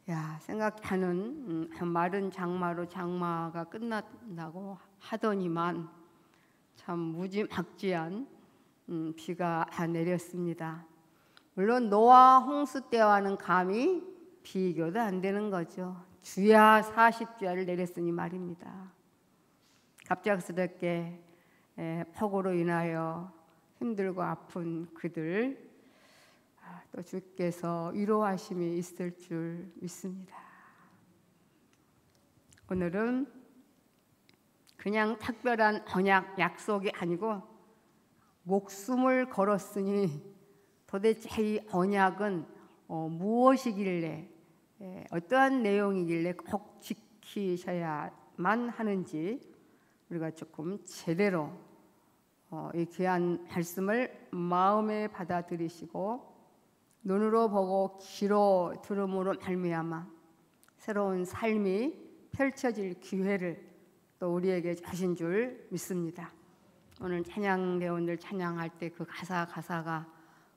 야, 생각하는 마른 장마로 장마가 끝난다고 하더니만 참 무지막지한 비가 내렸습니다. 물론 노아 홍수 때와는 감히 비교도 안 되는 거죠. 주야 40주야를 내렸으니 말입니다. 갑작스럽게 폭우로 인하여 힘들고 아픈 그들, 또 주께서 위로하심이 있을 줄 믿습니다. 오늘은 그냥 특별한 언약 약속이 아니고 목숨을 걸었으니 도대체 이 언약은 무엇이길래, 어떠한 내용이길래 꼭 지키셔야만 하는지 우리가 조금 제대로 이 귀한 말씀을 마음에 받아들이시고 눈으로 보고 귀로 들음으로 말미암아 새로운 삶이 펼쳐질 기회를 또 우리에게 주신 줄 믿습니다. 오늘 찬양 대원들 찬양할 때 그 가사가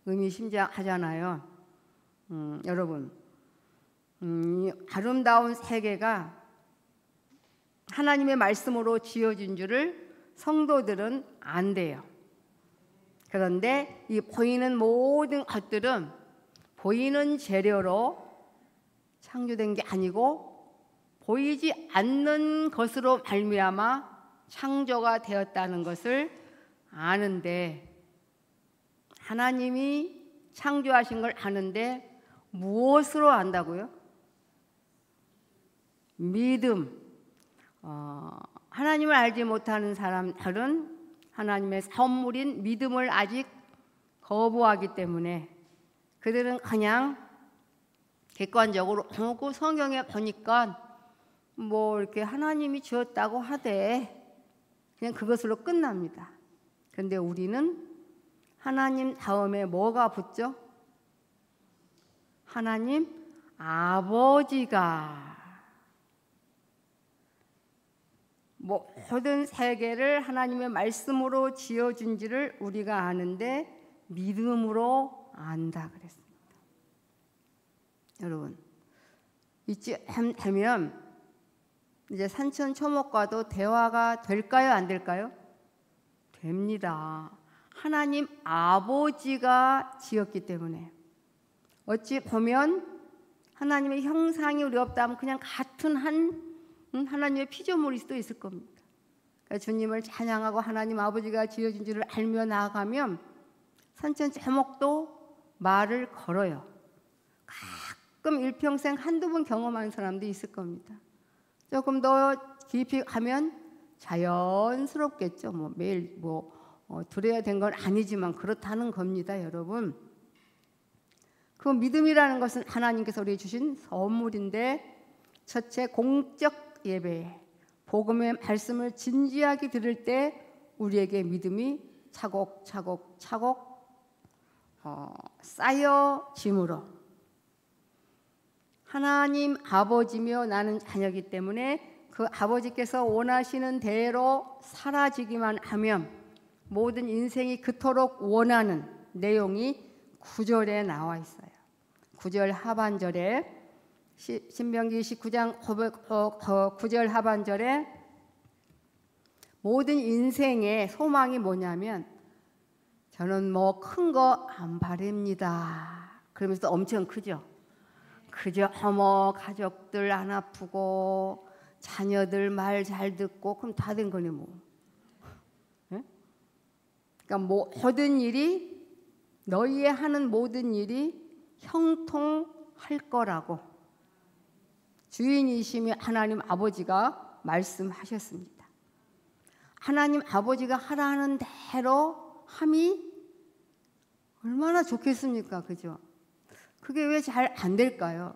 의미심장하잖아요. 여러분, 이 아름다운 세계가 하나님의 말씀으로 지어진 줄을 성도들은 안대요. 그런데 이 보이는 모든 것들은 보이는 재료로 창조된 게 아니고 보이지 않는 것으로 말미암아 창조가 되었다는 것을 아는데, 하나님이 창조하신 걸 아는데 무엇으로 안다고요? 믿음. 하나님을 알지 못하는 사람들은 하나님의 선물인 믿음을 아직 거부하기 때문에 그들은 그냥 객관적으로 그 성경에 보니까 뭐 이렇게 하나님이 지었다고 하되 그냥 그것으로 끝납니다. 그런데 우리는 하나님 다음에 뭐가 붙죠? 하나님 아버지가 모든 세계를 하나님의 말씀으로 지어준지를 우리가 아는데 믿음으로 안다 그랬습니다. 여러분, 이쯤 되면 이제 산천초목과도 대화가 될까요? 안 될까요? 됩니다. 하나님 아버지가 지었기 때문에. 어찌 보면 하나님의 형상이 우리 없다 하면 그냥 같은 하나님의 피조물일 수도 있을 겁니다. 그러니까 주님을 찬양하고 하나님 아버지가 지어준 줄을 알며 나아가면 산천초목도 말을 걸어요. 가끔 일평생 한두 번 경험하는 사람도 있을 겁니다. 조금 더 깊이 가면 자연스럽겠죠. 매일 들어야 된 건 아니지만 그렇다는 겁니다, 여러분. 그 믿음이라는 것은 하나님께서 우리에게 주신 선물인데, 첫째 공적 예배에 복음의 말씀을 진지하게 들을 때 우리에게 믿음이 차곡차곡 쌓여짐으로, 하나님 아버지며 나는 자녀이기 때문에 그 아버지께서 원하시는 대로 사라지기만 하면 모든 인생이 그토록 원하는 내용이 9절에 나와 있어요. 9절 하반절에 신명기 29장 9절 하반절에 모든 인생의 소망이 뭐냐면 저는 큰 거 안 바랍니다. 그러면서 엄청 크죠. 그저 가족들 안 아프고 자녀들 말 잘 듣고 그럼 다 된 거네 뭐. 네? 그러니까 모든 일이 너희의 하는 모든 일이 형통할 거라고 주인이시며 하나님 아버지가 말씀하셨습니다. 하나님 아버지가 하라는 대로 함이 얼마나 좋겠습니까? 그죠? 그게 왜 잘 안 될까요?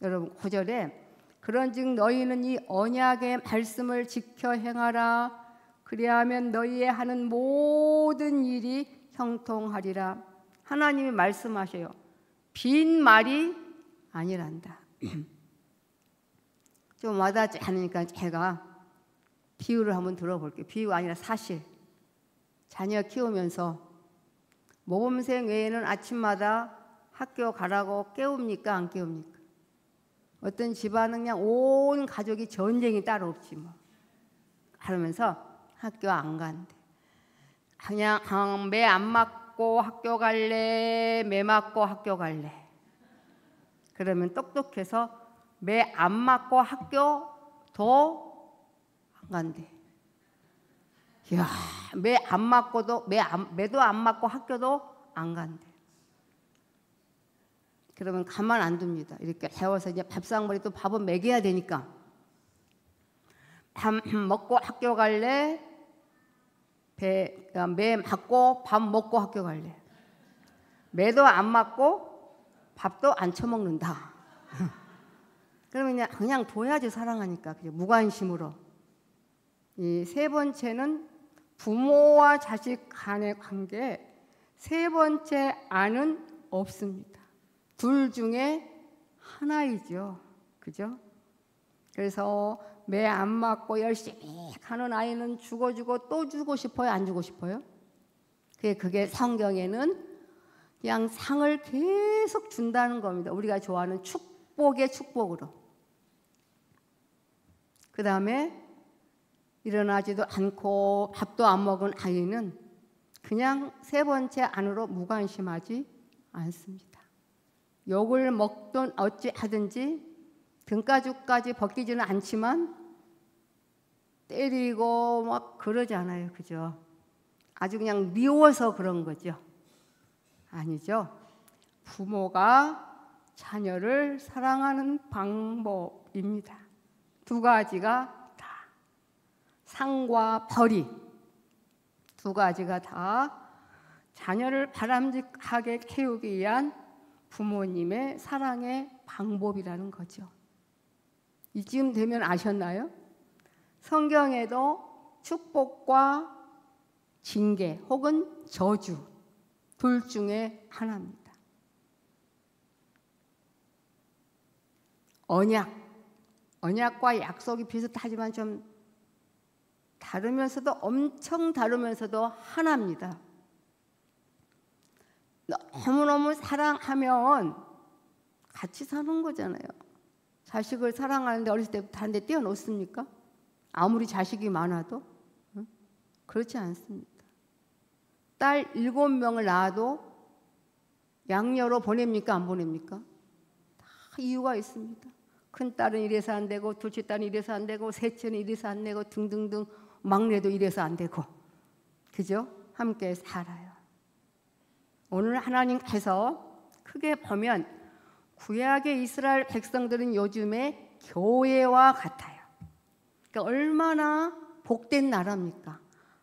여러분 9절에 그런즉 너희는 이 언약의 말씀을 지켜 행하라. 그리하면 너희의 하는 모든 일이 형통하리라. 하나님이 말씀하셔요. 빈 말이 아니란다. 좀 와닿지 않으니까 제가 비유를 한번 들어볼게요. 비유가 아니라 사실. 자녀 키우면서 모범생 외에는 아침마다 학교 가라고 깨웁니까? 안 깨웁니까? 어떤 집안은 그냥 온 가족이 전쟁이 따로 없지 뭐. 그러면서 학교 안 간대. 그냥 매 안 맞고 학교 갈래, 매 맞고 학교 갈래. 그러면 똑똑해서 매 안 맞고 학교 더 안 간대. 이야, 매 안 맞고도 매도 안 맞고 학교도 안 간대. 그러면 가만 안 둡니다. 이렇게 배워서 이제 밥상머리 또 밥은 먹여야 되니까. 밥 먹고 학교 갈래? 매 맞고 밥 먹고 학교 갈래? 매도 안 맞고 밥도 안 처먹는다. 그러면 그냥 둬야지 사랑하니까 그냥 무관심으로. 이 세 번째는 부모와 자식 간의 관계. 세 번째 안은 없습니다. 둘 중에 하나이죠. 그죠? 그래서 매 안 맞고 열심히 가는 아이는 주고 또 주고 싶어요? 안 주고 싶어요? 그게 성경에는 그냥 상을 계속 준다는 겁니다. 우리가 좋아하는 축복의 축복으로. 그 다음에 일어나지도 않고 밥도 안 먹은 아이는 그냥 세 번째 안으로 무관심하지 않습니다. 욕을 먹든 어찌 하든지 등가죽까지 벗기지는 않지만 때리고 막 그러지 않아요. 그죠? 아주 그냥 미워서 그런 거죠. 아니죠. 부모가 자녀를 사랑하는 방법입니다. 두 가지가 다. 상과 벌이 두 가지가 다 자녀를 바람직하게 키우기 위한 부모님의 사랑의 방법이라는 거죠. 이쯤 되면 아셨나요? 성경에도 축복과 징계 혹은 저주 둘 중에 하나입니다. 언약과 약속이 비슷하지만 좀 다르면서도 엄청 다르면서도 하나입니다. 너무너무 사랑하면 같이 사는 거잖아요. 자식을 사랑하는데 어렸을 때부터 한 대 띄워놓습니까? 아무리 자식이 많아도? 그렇지 않습니다. 딸 7명을 낳아도 양녀로 보냅니까? 안 보냅니까? 다 이유가 있습니다. 큰 딸은 이래서 안 되고 둘째 딸은 이래서 안 되고 셋째는 이래서 안 되고 등등등 막내도 이래서 안 되고 그죠? 함께 살아요. 오늘 하나님께서 크게 보면 구약의 이스라엘 백성들은 요즘에 교회와 같아요. 그러니까 얼마나 복된 나라입니까?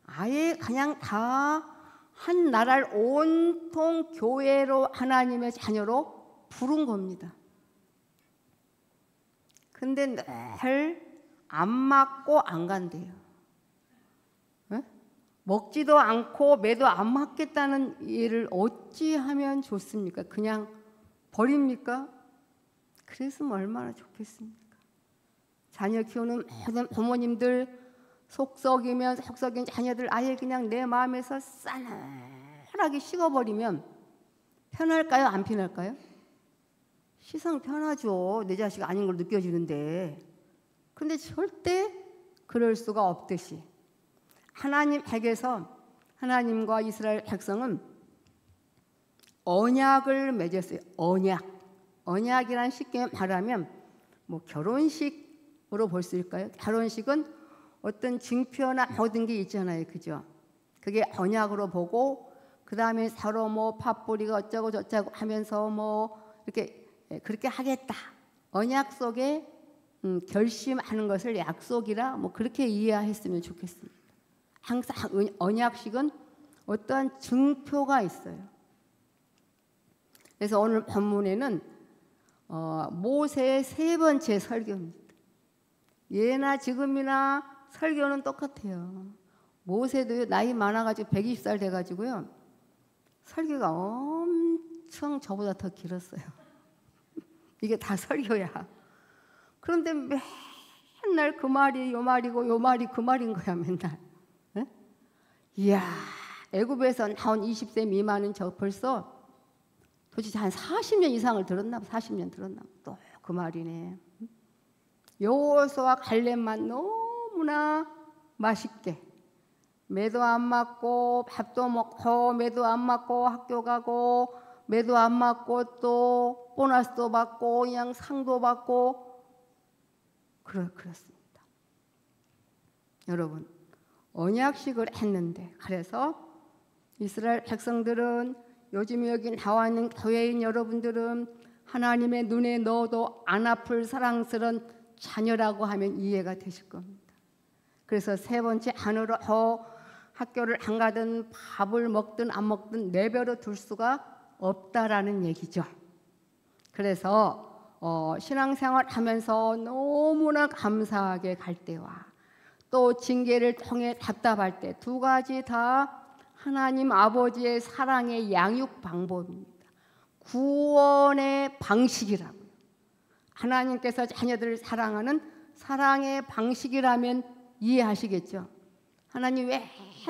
아예 그냥 다 한 나라를 온통 교회로 하나님의 자녀로 부른 겁니다. 근데 늘 안 맞고 안 간대요. 네? 먹지도 않고 매도 안 맞겠다는 일을 어찌 하면 좋습니까? 그냥 버립니까? 그랬으면 얼마나 좋겠습니까? 자녀 키우는 모든 부모님들 속썩이면 속썩인 자녀들 아예 그냥 내 마음에서 싸늘하게 식어버리면 편할까요? 안 편할까요? 시상 편하죠. 내 자식 아닌 걸 느껴지는데. 근데 절대 그럴 수가 없듯이 하나님에게서 하나님과 이스라엘 백성은 언약을 맺었어요. 언약이란 쉽게 말하면 뭐 결혼식으로 볼 수 있을까요? 결혼식은 어떤 증표나 모든 게 있잖아요. 그죠? 그게 언약으로 보고 그 다음에 서로 뭐 팥뿌리가 어쩌고 저쩌고 하면서 뭐 이렇게 그렇게 하겠다. 언약 속에 결심하는 것을 약속이라 뭐 그렇게 이해했으면 좋겠습니다. 항상 언약식은 어떠한 증표가 있어요. 그래서 오늘 본문에는 모세의 세 번째 설교입니다. 예나 지금이나 설교는 똑같아요. 모세도 나이 많아가지고 120살 돼가지고요. 설교가 엄청 저보다 더 길었어요. 이게 다 설교야. 그런데 맨날 그 말이 요 말이고 요 말이 그 말인 거야 맨날. 네? 이야 애굽에서 나온 20세 미만은 저 벌써 도대체 한 40년 이상을 들었나 봐. 40년 들었나 봐. 또 그 그 말이네. 여호수아와 갈렙만 너무나 맛있게 매도 안 맞고 밥도 먹고 매도 안 맞고 학교 가고 매도 안 맞고 또 보너스도 받고 그냥 상도 받고 그렇습니다. 여러분 언약식을 했는데 그래서 이스라엘 백성들은 요즘 여기 나와 있는 교회인 여러분들은 하나님의 눈에 넣어도 안 아플 사랑스러운 자녀라고 하면 이해가 되실 겁니다. 그래서 세 번째 안으로 학교를 안 가든 밥을 먹든 안 먹든 내버려 둘 수가 없다라는 얘기죠. 그래서 신앙생활 하면서 너무나 감사하게 갈 때와 또 징계를 통해 답답할 때 두 가지 다 하나님 아버지의 사랑의 양육 방법입니다. 구원의 방식이라고요. 하나님께서 자녀들을 사랑하는 사랑의 방식이라면 이해하시겠죠? 하나님 왜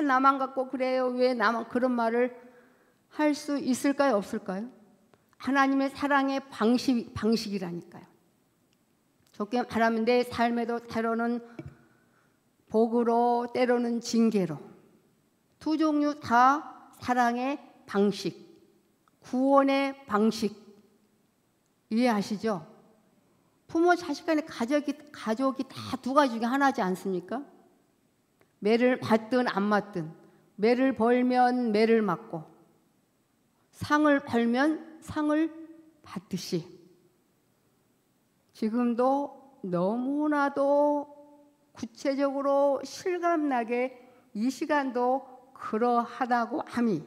나만 갖고 그래요? 왜 나만 그런 말을 할 수 있을까요? 없을까요? 하나님의 사랑의 방식이라니까요. 좋게 말하면 내 삶에도 때로는 복으로 때로는 징계로 두 종류 다 사랑의 방식, 구원의 방식 이해하시죠? 부모 자식 간의 가족이 다 두 가지 중에 하나지 않습니까? 매를 맞든 안 맞든 매를 벌면 매를 맞고 상을 벌면 상을 받듯이 지금도 너무나도 구체적으로 실감나게 이 시간도 그러하다고 함이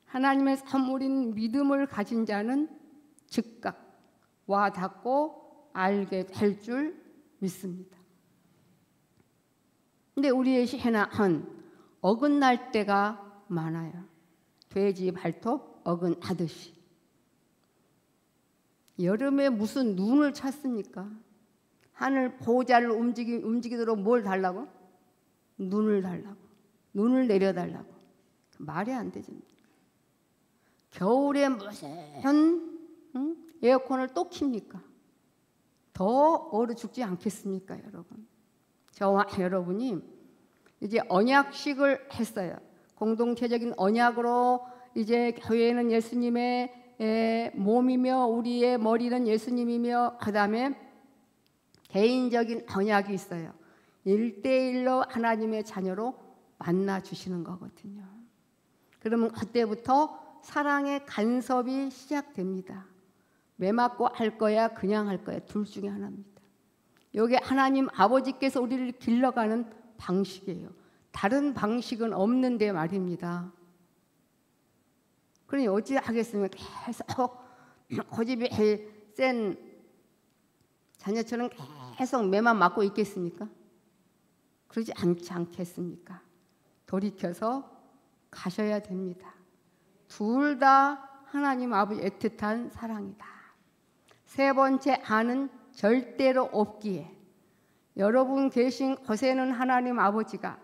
하나님의 선물인 믿음을 가진 자는 즉각 와닿고 알게 될 줄 믿습니다. 근데 우리의 신앙은 어긋날 때가 많아요. 돼지 발톱 어긋나듯이. 여름에 무슨 눈을 찾습니까? 하늘 보호자를 움직이도록 뭘 달라고? 눈을 달라고. 눈을 내려달라고. 말이 안 되죠. 겨울에 무슨 에어컨을 또 킵니까? 더 얼어 죽지 않겠습니까, 여러분? 저와 여러분이 이제 언약식을 했어요. 공동체적인 언약으로 이제 교회는 예수님의 몸이며 우리의 머리는 예수님이며 그다음에 개인적인 언약이 있어요. 1대1로 하나님의 자녀로 만나 주시는 거거든요. 그러면 그때부터 사랑의 간섭이 시작됩니다. 매 맞고 할 거야 그냥 할 거야 둘 중에 하나입니다. 이게 하나님 아버지께서 우리를 길러가는 방식이에요. 다른 방식은 없는데 말입니다. 그러니 어찌 하겠습니까? 계속 고집이 센 자녀처럼 계속 매만 맞고 있겠습니까? 그러지 않지 않겠습니까? 돌이켜서 가셔야 됩니다. 둘 다 하나님 아버지 애틋한 사랑이다. 세 번째 안은 절대로 없기에 여러분 계신 곳에는 하나님 아버지가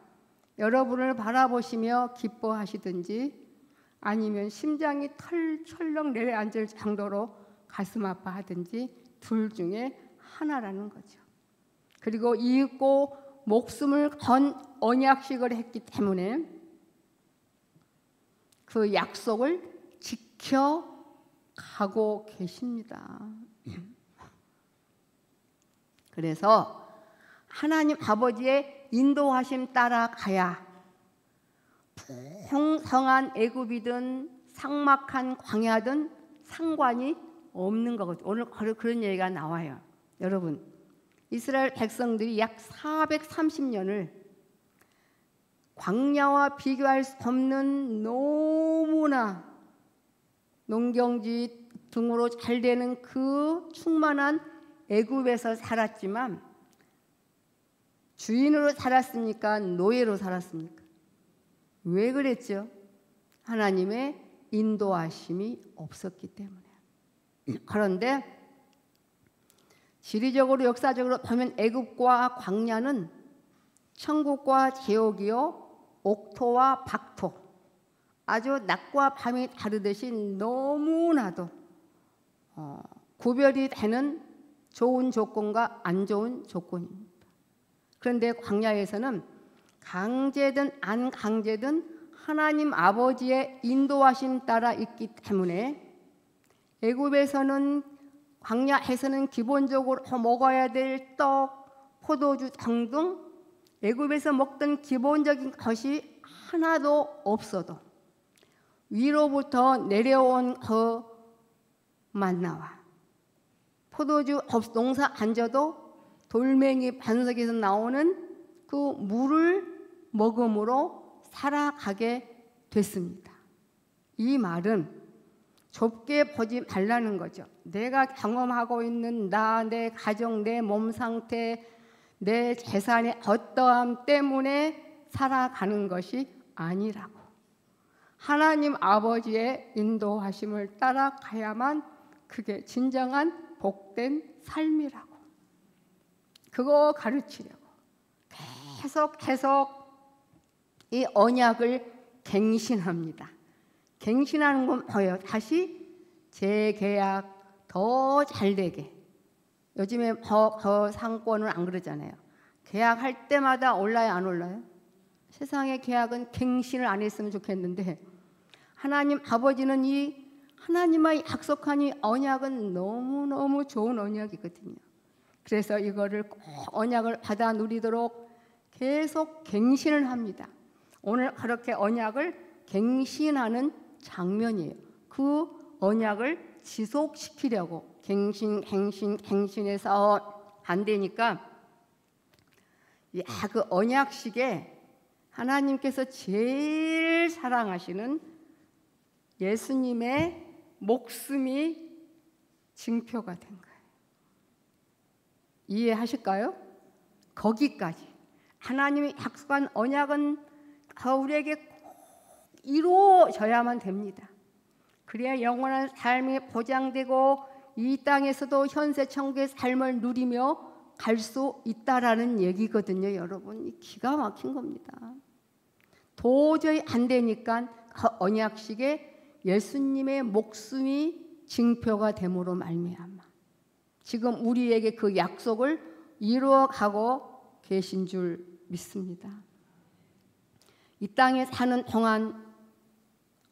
여러분을 바라보시며 기뻐하시든지 아니면 심장이 털철렁 내려앉을 정도로 가슴 아파하든지 둘 중에 하나라는 거죠. 그리고 이윽고 목숨을 건 언약식을 했기 때문에 그 약속을 지켜가고 계십니다. 그래서 하나님 아버지의 인도하심 따라가야 풍성한 애굽이든 삭막한 광야든 상관이 없는 거거든요. 오늘 그런 얘기가 나와요. 여러분, 이스라엘 백성들이 약 430년을 광야와 비교할 수 없는 너무나 농경지 등으로 잘 되는 그 충만한 애굽에서 살았지만 주인으로 살았습니까? 노예로 살았습니까? 왜 그랬죠? 하나님의 인도하심이 없었기 때문에. 그런데 지리적으로 역사적으로 보면 애굽과 광야는 천국과 지옥이요 옥토와 박토 아주 낮과 밤이 다르듯이 너무나도 구별이 되는 좋은 조건과 안 좋은 조건입니다. 그런데 광야에서는 강제든 안 강제든 하나님 아버지의 인도하심 따라 있기 때문에 애굽에서는 광야에서는 기본적으로 먹어야 될 떡, 포도주 등등 애굽에서 먹던 기본적인 것이 하나도 없어도 위로부터 내려온 그 만나와 포도주 농사 안 져도 돌멩이 반석에서 나오는 그 물을 먹음으로 살아가게 됐습니다. 이 말은 좁게 보지 말라는 거죠. 내가 경험하고 있는 나, 내 가정, 내 몸 상태, 내 재산의 어떠함 때문에 살아가는 것이 아니라고. 하나님 아버지의 인도하심을 따라가야만 그게 진정한 복된 삶이라고. 그거 가르치려고 계속 이 언약을 갱신합니다. 갱신하는 건 뭐예요? 다시 재계약 더 잘되게. 요즘에 더 상권은 안 그러잖아요. 계약할 때마다 올라요, 안 올라요? 세상의 계약은 갱신을 안 했으면 좋겠는데 하나님 아버지는 이 하나님의 약속한 이 언약은 너무너무 좋은 언약이거든요. 그래서 이거를 꼭 언약을 받아 누리도록 계속 갱신을 합니다. 오늘 그렇게 언약을 갱신하는 장면이에요. 그 언약을 지속시키려고 갱신해서 안 되니까 그 언약식에 하나님께서 제일 사랑하시는 예수님의 목숨이 증표가 된 거예요. 이해하실까요? 거기까지 하나님이 약속한 언약은 우리에게 꼭 이루어져야만 됩니다. 그래야 영원한 삶이 보장되고 이 땅에서도 현세 천국의 삶을 누리며 갈 수 있다라는 얘기거든요. 여러분, 기가 막힌 겁니다. 도저히 안 되니까 그 언약식에 예수님의 목숨이 징표가 됨으로 말미암아 지금 우리에게 그 약속을 이루어가고 계신 줄 믿습니다. 이 땅에 사는 동안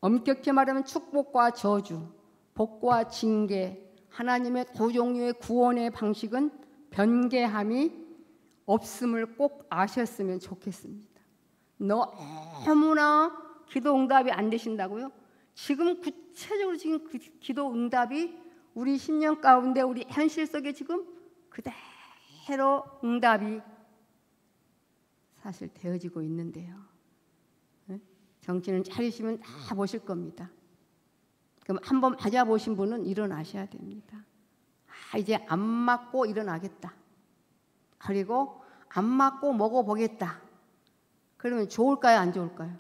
엄격히 말하면 축복과 저주, 복과 징계, 하나님의 두 종류의 구원의 방식은 변개함이 없음을 꼭 아셨으면 좋겠습니다. 너무나 기도 응답이 안 되신다고요? 지금 구체적으로 지금 그 기도 응답이 우리 10년 가운데 우리 현실 속에 지금 그대로 응답이 사실 되어지고 있는데요. 정신을 차리시면 다 보실 겁니다. 그럼 한번 맞아보신 분은 일어나셔야 됩니다. 이제 안 맞고 일어나겠다. 그리고 안 맞고 먹어보겠다. 그러면 좋을까요? 안 좋을까요?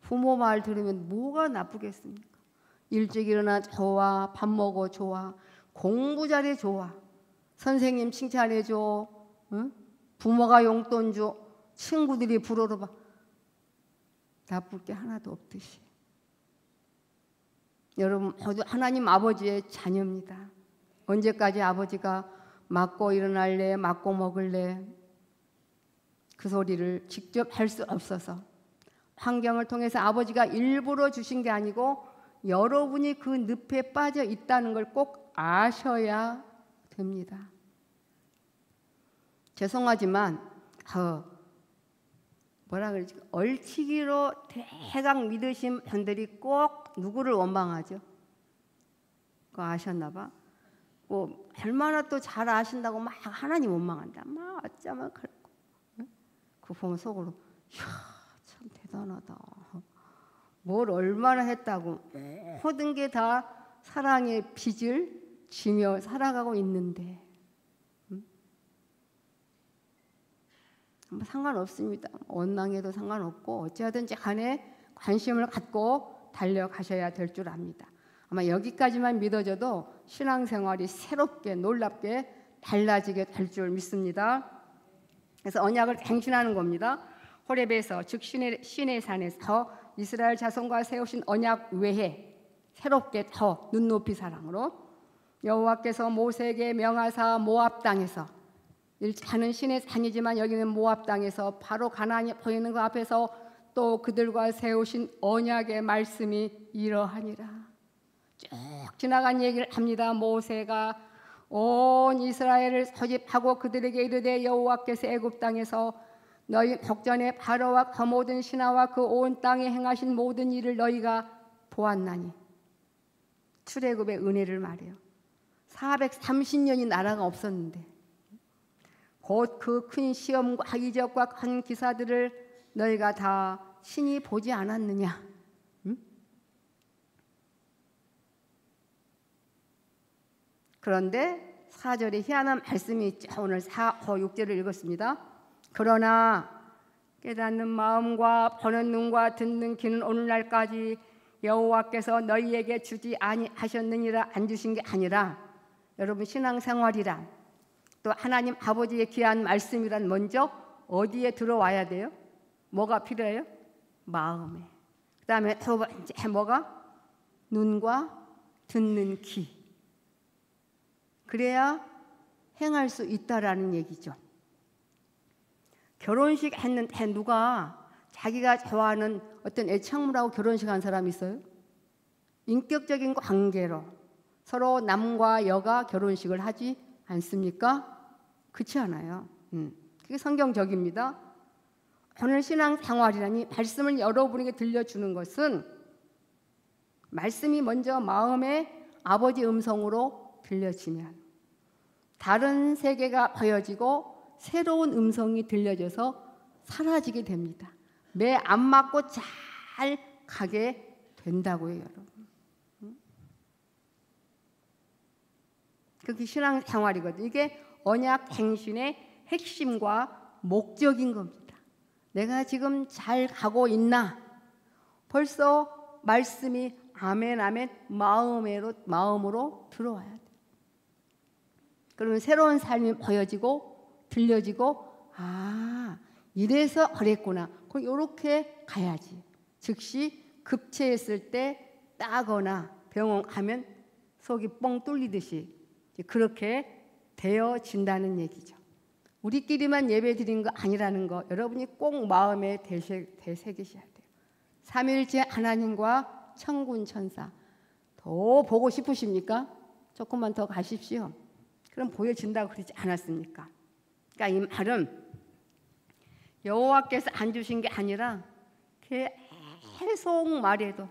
부모 말 들으면 뭐가 나쁘겠습니까? 일찍 일어나 좋아, 밥 먹어 좋아, 공부 잘해 좋아, 선생님 칭찬해 줘, 응? 부모가 용돈 줘, 친구들이 부러워봐. 나쁠 게 하나도 없듯이. 여러분 모두 하나님 아버지의 자녀입니다. 언제까지 아버지가 맞고 일어날래, 맞고 먹을래 그 소리를 직접 할 수 없어서 환경을 통해서 아버지가 일부러 주신 게 아니고 여러분이 그 늪에 빠져 있다는 걸 꼭 아셔야 됩니다. 죄송하지만 뭐라 그러지? 얼치기로 대강 믿으신 분들이 꼭 누구를 원망하죠? 그거 아셨나 봐. 뭐 얼마나 또 잘 아신다고 막 하나님 원망한다. 막 어쩌면 그렇고. 그거 보면 속으로 이야 참 대단하다. 뭘 얼마나 했다고. 모든 게 다 사랑의 빚을 지며 살아가고 있는데 상관없습니다. 원망해도 상관없고 어찌하든지 간에 관심을 갖고 달려가셔야 될 줄 압니다. 아마 여기까지만 믿어져도 신앙생활이 새롭게 놀랍게 달라지게 될 줄 믿습니다. 그래서 언약을 갱신하는 겁니다. 호렙에서 즉 시내 산에서 이스라엘 자손과 세우신 언약 외에 새롭게 더 눈높이 사랑으로 여호와께서 모세에게 명하사 모압 땅에서, 일자는 신의 산이지만 여기는 모압 땅에서 바로 가나안이 보이는 그 앞에서 또 그들과 세우신 언약의 말씀이 이러하니라. 쭉 지나간 얘기를 합니다. 모세가 온 이스라엘을 소집하고 그들에게 이르되 여호와께서 애굽 땅에서 너희 목전에 바로와 그 모든 신하와 그 온 땅에 행하신 모든 일을 너희가 보았나니. 출애굽의 은혜를 말해요. 430년이 나라가 없었는데 곧 그 큰 시험과 이적과 큰 기사들을 너희가 다 친히 보지 않았느냐? 응? 그런데 4절에 희한한 말씀이 있죠. 오늘 4, 5, 6절을 읽었습니다. 그러나 깨닫는 마음과 보는 눈과 듣는 귀는 오늘날까지 여호와께서 너희에게 주지 아니하셨느니라. 안 주신 게 아니라, 여러분 신앙생활이란, 또 하나님 아버지의 귀한 말씀이란 먼저 어디에 들어와야 돼요? 뭐가 필요해요? 마음에. 그 다음에 두 번째 뭐가? 눈과 듣는 귀. 그래야 행할 수 있다라는 얘기죠. 결혼식 했는데 누가 자기가 좋아하는 어떤 애창물하고 결혼식 한 사람 있어요? 인격적인 관계로 서로 남과 여가 결혼식을 하지 않습니까? 그렇지 않아요. 그게 성경적입니다. 오늘 신앙생활이라니 말씀을 여러분에게 들려주는 것은 말씀이 먼저 마음의 아버지 음성으로 들려지면 다른 세계가 보여지고 새로운 음성이 들려져서 사라지게 됩니다. 매 안 맞고 잘 가게 된다고요, 여러분. 그게 신앙생활이거든요. 이게 언약 행신의 핵심과 목적인 겁니다. 내가 지금 잘 가고 있나? 벌써 말씀이 아멘 아멘 마음으로 들어와야 돼. 그러면 새로운 삶이 보여지고 들려지고, 아, 이래서 그랬구나. 그럼 이렇게 가야지. 즉시 급체했을 때 따거나 병원 가면 속이 뻥 뚫리듯이 그렇게 되어진다는 얘기죠. 우리끼리만 예배 드린 거 아니라는 거 여러분이 꼭 마음에 되새기셔야 돼요. 삼위일체 하나님과 천군 천사 더 보고 싶으십니까? 조금만 더 가십시오. 그럼 보여진다고 그러지 않았습니까? 그러니까 이 말은 여호와께서 안 주신 게 아니라 계속 말해도,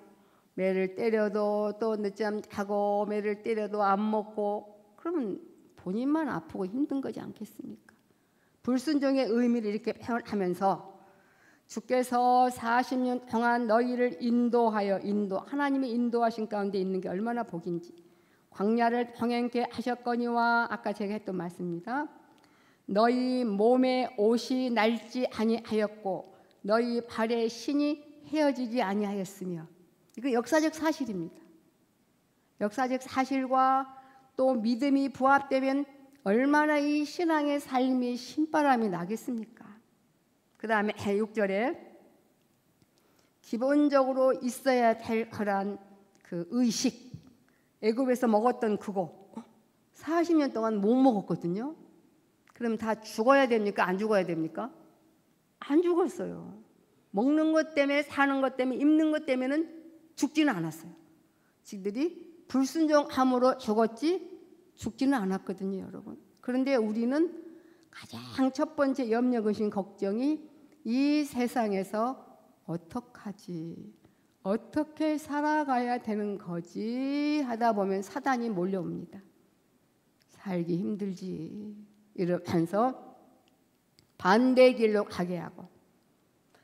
매를 때려도 또 늦잠 자고 매를 때려도 안 먹고, 그러면 본인만 아프고 힘든 거지 않겠습니까? 불순종의 의미를 이렇게 표현하면서 주께서 40년 동안 너희를 하나님의 인도하신 가운데 있는 게 얼마나 복인지, 광야를 통행케 하셨거니와, 아까 제가 했던 말씀입니다. 너희 몸에 옷이 낡지 아니하였고 너희 발에 신이 헤어지지 아니하였으며. 이거 역사적 사실입니다. 역사적 사실과 또 믿음이 부합되면 얼마나 이 신앙의 삶이 신바람이 나겠습니까? 그 다음에 6절에 기본적으로 있어야 될 거란 그 의식, 애굽에서 먹었던 그거 40년 동안 못 먹었거든요. 그럼 다 죽어야 됩니까? 안 죽어야 됩니까? 안 죽었어요. 먹는 것 때문에, 사는 것 때문에, 입는 것 때문에는 죽지는 않았어요. 지들이 불순종함으로 죽었지 죽지는 않았거든요, 여러분. 그런데 우리는 가장 첫 번째 염려의심 걱정이 이 세상에서 어떡하지? 어떻게 살아가야 되는 거지? 하다 보면 사단이 몰려옵니다. 살기 힘들지 이러면서 반대 길로 가게 하고,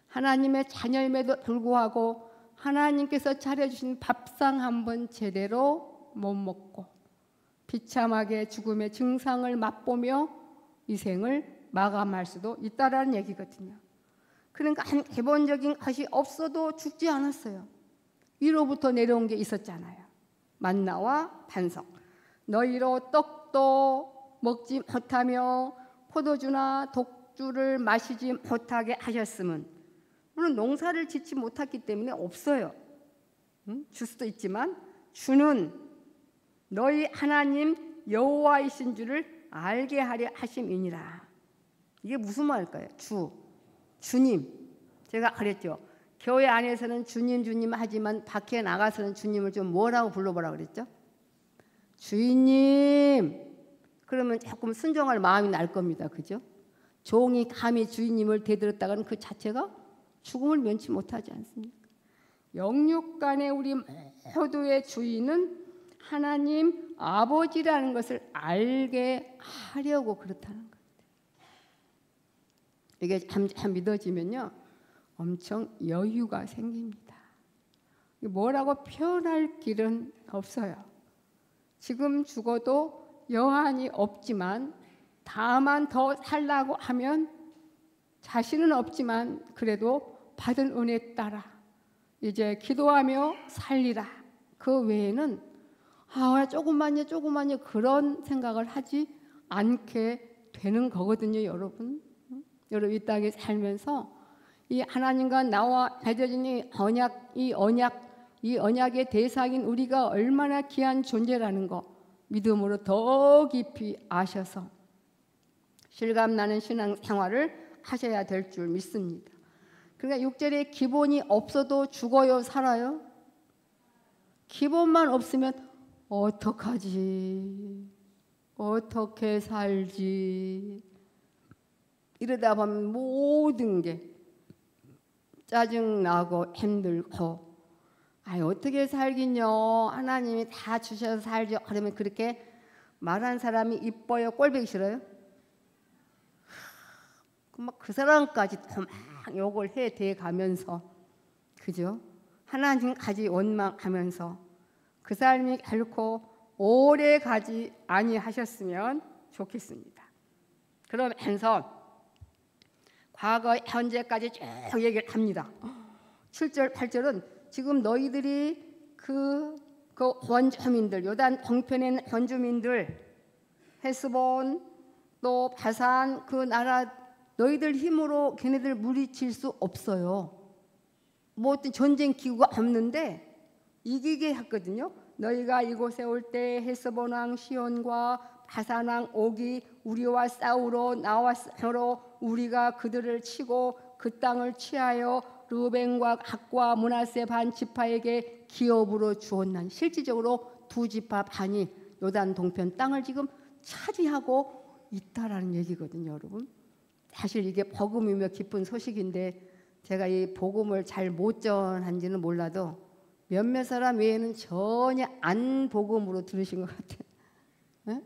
하나님의 자녀임에도 불구하고 하나님께서 차려주신 밥상 한 번 제대로 못 먹고 비참하게 죽음의 증상을 맛보며 이 생을 마감할 수도 있다라는 얘기거든요. 그러니까 한 기본적인 것이 없어도 죽지 않았어요. 위로부터 내려온 게 있었잖아요. 만나와 반석. 너희로 떡도 먹지 못하며 포도주나 독주를 마시지 못하게 하셨음은, 물론 농사를 짓지 못했기 때문에 없어요. 줄 수도 있지만 주는 너희 하나님 여호와이신 줄을 알게 하려 하심이니라. 이게 무슨 말일까요? 주님. 제가 그랬죠. 교회 안에서는 주님 주님 하지만 밖에 나가서는 주님을 좀 뭐라고 불러보라 그랬죠? 주인님. 그러면 조금 순종할 마음이 날 겁니다. 그죠? 종이 감히 주인님을 대들었다가는 그 자체가 죽음을 면치 못하지 않습니까? 영육간의 우리 모두의 주인은 하나님 아버지라는 것을 알게 하려고 그렇다는 거예요. 이게 참 믿어지면요, 엄청 여유가 생깁니다. 뭐라고 표현할 길은 없어요. 지금 죽어도 여한이 없지만 다만 더 살라고 하면 자신은 없지만 그래도 받은 은혜 따라 이제 기도하며 살리라. 그 외에는 조금만요 그런 생각을 하지 않게 되는 거거든요, 여러분. 여러분 이 땅에 살면서 이 하나님과 나와 맺어진 이 언약의 대상인 우리가 얼마나 귀한 존재라는 거 믿음으로 더 깊이 아셔서 실감나는 신앙생활을 하셔야 될 줄 믿습니다. 그러니까 6절에 기본이 없어도 죽어요, 살아요? 기본만 없으면 어떡하지? 어떻게 살지? 이러다 보면 모든 게 짜증나고 힘들고 어떻게 살긴요? 하나님이 다 주셔서 살죠. 그러면 그렇게 말한 사람이 이뻐요? 꼴보기 싫어요? 그 사람까지 막 욕을 해 대가면서, 그죠? 하나님까지 원망하면서 그 사람이 결코 오래 가지 아니하셨으면 좋겠습니다. 그러면서 과거 현재까지 쭉 얘기를 합니다. 7절 8절은 지금 너희들이 그 원주민들, 요단 동편에 있는 원주민들, 헤스본 또 바산 그 나라, 너희들 힘으로 걔네들 물리칠 수 없어요. 뭐 어떤 전쟁 기구가 없는데 이기게 했거든요. 너희가 이곳에 올 때 헤스본 왕 시온과 바산 왕 옥이 우리와 싸우러 나왔으므로 우리가 그들을 치고 그 땅을 취하여 르벤과 갓과 므낫세 반 지파에게 기업으로 주었나니, 실질적으로 두 지파 반이 요단 동편 땅을 지금 차지하고 있다라는 얘기거든요, 여러분. 사실 이게 복음이며 기쁜 소식인데 제가 이 복음을 잘 못 전한지는 몰라도 몇몇 사람 외에는 전혀 안 복음으로 들으신 것 같아요. 네?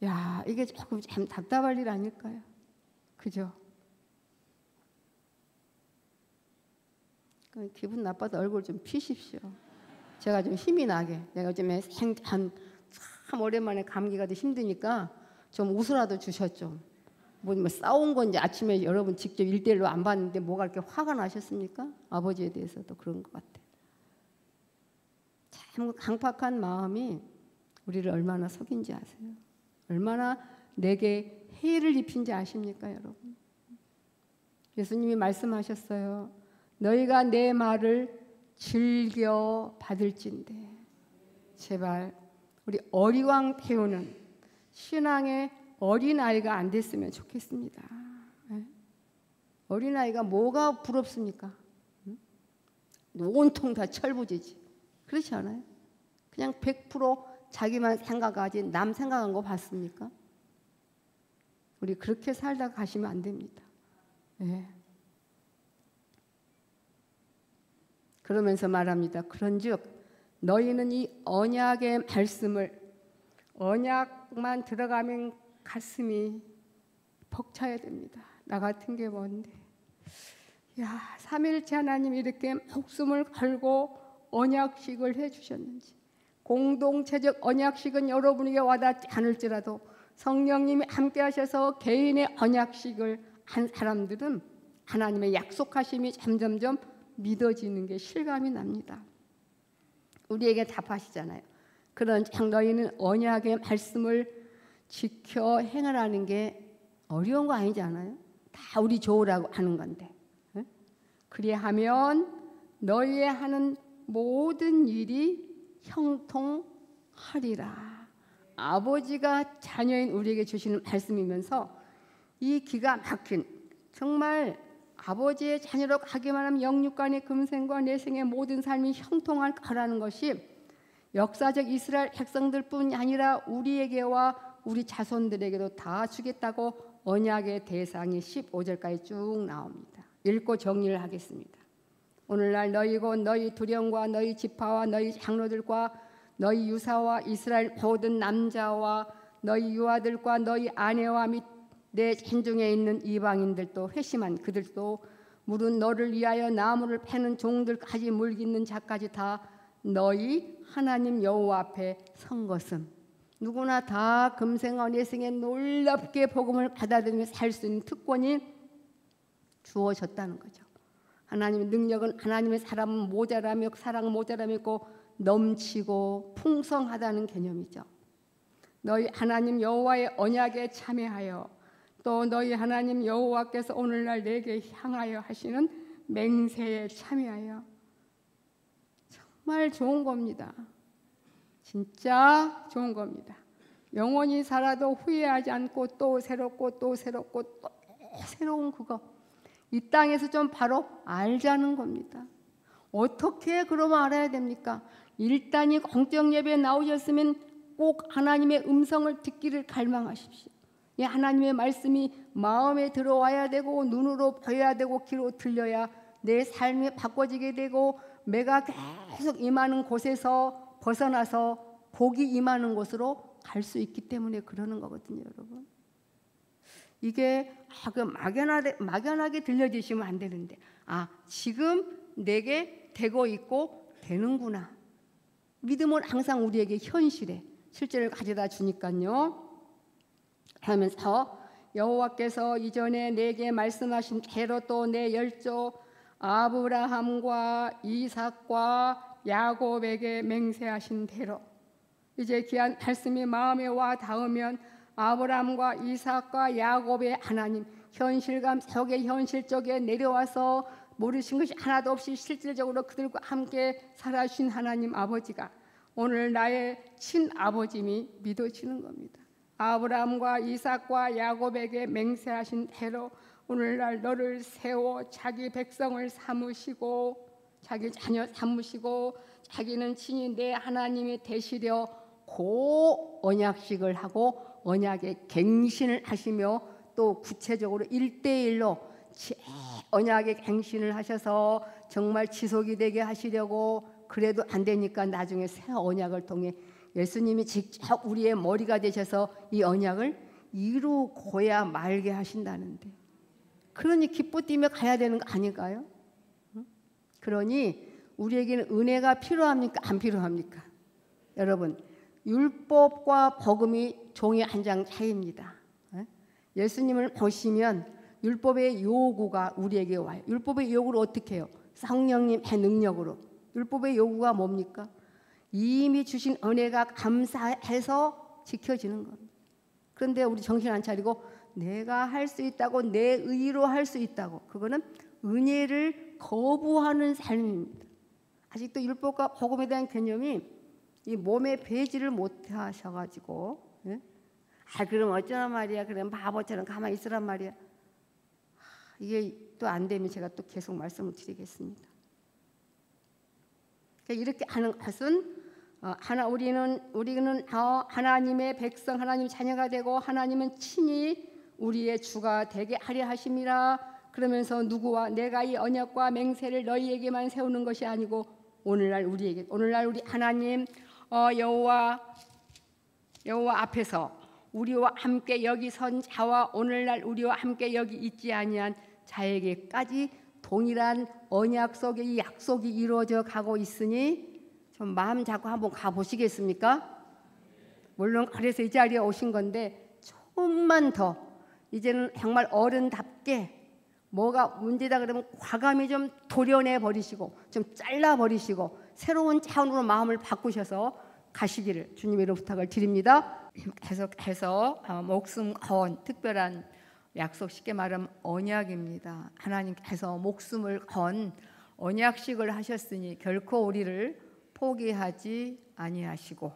야, 이게 조금 참 답답할 일 아닐까요? 그죠? 기분 나빠도 얼굴 좀 피십시오. 제가 좀 힘이 나게. 내가 요즘에 참 오랜만에 감기가 더 힘드니까 좀 웃으라도 주셨죠. 뭐 싸운 건지 아침에 여러분 직접 1대1로 안 봤는데 뭐가 이렇게 화가 나셨습니까? 아버지에 대해서도 그런 것 같아요. 참 강팍한 마음이 우리를 얼마나 속인지 아세요? 얼마나 내게 해를 입힌지 아십니까, 여러분? 예수님이 말씀하셨어요. 너희가 내 말을 즐겨 받을진대. 제발 우리 어리광 태우는 신앙의 어린아이가 안 됐으면 좋겠습니다. 어린아이가 뭐가 부럽습니까? 온통 다 철부지지. 그렇지 않아요? 그냥 100% 자기만 생각하지 남 생각한 거 봤습니까? 우리 그렇게 살다 가시면 안 됩니다. 네. 그러면서 말합니다. 그런즉 너희는 이 언약의 말씀을, 언약만 들어가면 가슴이 벅차야 됩니다. 나 같은 게 뭔데? 야, 삼일째 하나님 이렇게 목숨을 걸고 언약식을 해주셨는지, 공동체적 언약식은 여러분에게 와닿지 않을지라도 성령님이 함께 하셔서 개인의 언약식을 한 사람들은 하나님의 약속하심이 점점점 믿어지는 게 실감이 납니다. 우리에게 답하시잖아요. 그런 너희는 언약의 말씀을 지켜 행하라는 게 어려운 거 아니지 않아요? 다 우리 좋으라고 하는 건데. 그리하면 너희의 하는 모든 일이 형통하리라. 하리라. 아버지가 자녀인 우리에게 주시는 말씀이면서 이 기가 막힌 정말 아버지의 자녀로 가기만 하면 영육간의 금생과 내생의 모든 삶이 형통할 거라는 것이 역사적 이스라엘 백성들뿐이 아니라 우리에게와 우리 자손들에게도 다 주겠다고 언약의 대상이 15절까지 쭉 나옵니다. 읽고 정리를 하겠습니다. 오늘날 너희 곧 너희 두령과 너희 지파와 너희 장로들과 너희 유사와 이스라엘 모든 남자와 너희 유아들과 너희 아내와 및 내 진중에 있는 이방인들도 회심한 그들도 물은 너를 위하여 나무를 패는 종들까지 물깃는 자까지 다 너희 하나님 여호와 앞에 선 것은 누구나 다 금생과 내생에 놀랍게 복음을 받아들이며 살 수 있는 특권이 주어졌다는 거죠. 하나님의 능력은 하나님의 사람은 모자라며 사랑 모자람이 있고 넘치고 풍성하다는 개념이죠. 너희 하나님 여호와의 언약에 참여하여 또 너희 하나님 여호와께서 오늘날 내게 향하여 하시는 맹세에 참여하여 정말 좋은 겁니다. 진짜 좋은 겁니다. 영원히 살아도 후회하지 않고 또 새롭고 또 새롭고 또 새로운 그거 이 땅에서 좀 바로 알자는 겁니다. 어떻게 그러면 알아야 됩니까? 일단이 공적 예배에 나오셨으면 꼭 하나님의 음성을 듣기를 갈망하십시오. 이 하나님의 말씀이 마음에 들어와야 되고 눈으로 보여야 되고 귀로 들려야 내 삶이 바꿔지게 되고 매가 계속 임하는 곳에서 벗어나서 복이 임하는 곳으로 갈 수 있기 때문에 그러는 거거든요, 여러분. 이게 막연하게 들려지시면 안 되는데 지금 내게 되고 있고 되는구나. 믿음은 항상 우리에게 현실에 실제를 가져다 주니까요. 하면서 여호와께서 이전에 내게 말씀하신 대로 또 내 열조 아브라함과 이삭과 야곱에게 맹세하신 대로 이제 귀한 말씀이 마음에 와 닿으면 아브라함과 이삭과 야곱의 하나님 현실감 속에 현실적에 내려와서 모르신 것이 하나도 없이 실질적으로 그들과 함께 살아주신 하나님 아버지가 오늘 나의 친아버짐이 믿어지는 겁니다. 아브라함과 이삭과 야곱에게 맹세하신 대로 오늘날 너를 세워 자기 백성을 삼으시고 자기 자녀 삼으시고 자기는 친히 내 하나님이 되시려 고 언약식을 하고 언약의 갱신을 하시며 또 구체적으로 1:1로 언약의 갱신을 하셔서 정말 지속이 되게 하시려고 그래도 안 되니까 나중에 새 언약을 통해 예수님이 직접 우리의 머리가 되셔서 이 언약을 이루고야 말게 하신다는데 그러니 기뻐 뛰며 가야 되는 거 아닐까요? 그러니 우리에게는 은혜가 필요합니까? 안 필요합니까? 여러분 율법과 복음이 종이 한 장 차이입니다. 예수님을 보시면 율법의 요구가 우리에게 와요. 율법의 요구를 어떻게 해요? 성령님의 능력으로. 율법의 요구가 뭡니까? 이미 주신 은혜가 감사해서 지켜지는 겁니다. 그런데 우리 정신 안 차리고 내가 할 수 있다고 내 의로 할 수 있다고 그거는 은혜를 거부하는 삶입니다. 아직도 율법과 복음에 대한 개념이 이 몸에 배지를 못하셔가지고 그럼 어쩌나 말이야 그럼 바보처럼 가만히 있으란 말이야. 이게 또 안 되면 제가 또 계속 말씀을 드리겠습니다. 이렇게 하는 것은 우리는 하나님의 백성 하나님 자녀가 되고 하나님은 친히 우리의 주가 되게 하려 하심이라. 그러면서 누구와 내가 이 언약과 맹세를 너희에게만 세우는 것이 아니고 오늘날 우리 하나님 여호와 앞에서 우리와 함께 여기 선 자와 오늘날 우리와 함께 여기 있지 아니한 자에게까지 동일한 언약 속에 이 약속이 이루어져 가고 있으니 좀 마음 잡고 한번 가보시겠습니까? 물론 그래서 이 자리에 오신 건데 조금만 더 이제는 정말 어른답게 뭐가 문제다 그러면 과감히 좀 도려내 버리시고 좀 잘라 버리시고 새로운 차원으로 마음을 바꾸셔서 가시기를 주님의 이름으로 부탁을 드립니다. 계속해서 목숨 건 특별한 약속 쉽게 말하면 언약입니다. 하나님께서 목숨을 건 언약식을 하셨으니 결코 우리를 포기하지 아니하시고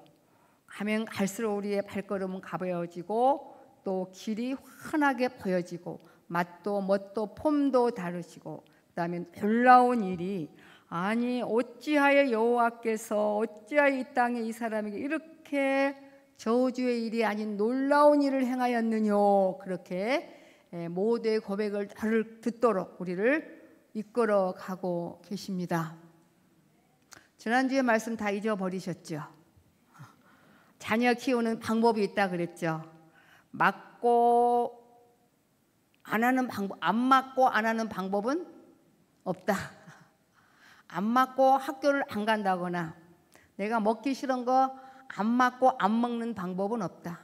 가면 갈수록 우리의 발걸음은 가벼워지고 또 길이 환하게 보여지고 맛도 멋도 폼도 다르시고 그다음에 놀라운 일이 아니 어찌하여 여호와께서 어찌하여 이 땅에 이 사람에게 이렇게 저주의 일이 아닌 놀라운 일을 행하였느뇨 그렇게 모두의 고백을 듣도록 우리를 이끌어 가고 계십니다. 지난주에 말씀 다 잊어버리셨죠? 자녀 키우는 방법이 있다 그랬죠. 맞고 안 하는 방법, 안 맞고 안 하는 방법은 없다. 안 맞고 학교를 안 간다거나 내가 먹기 싫은 거 안 맞고 안 먹는 방법은 없다.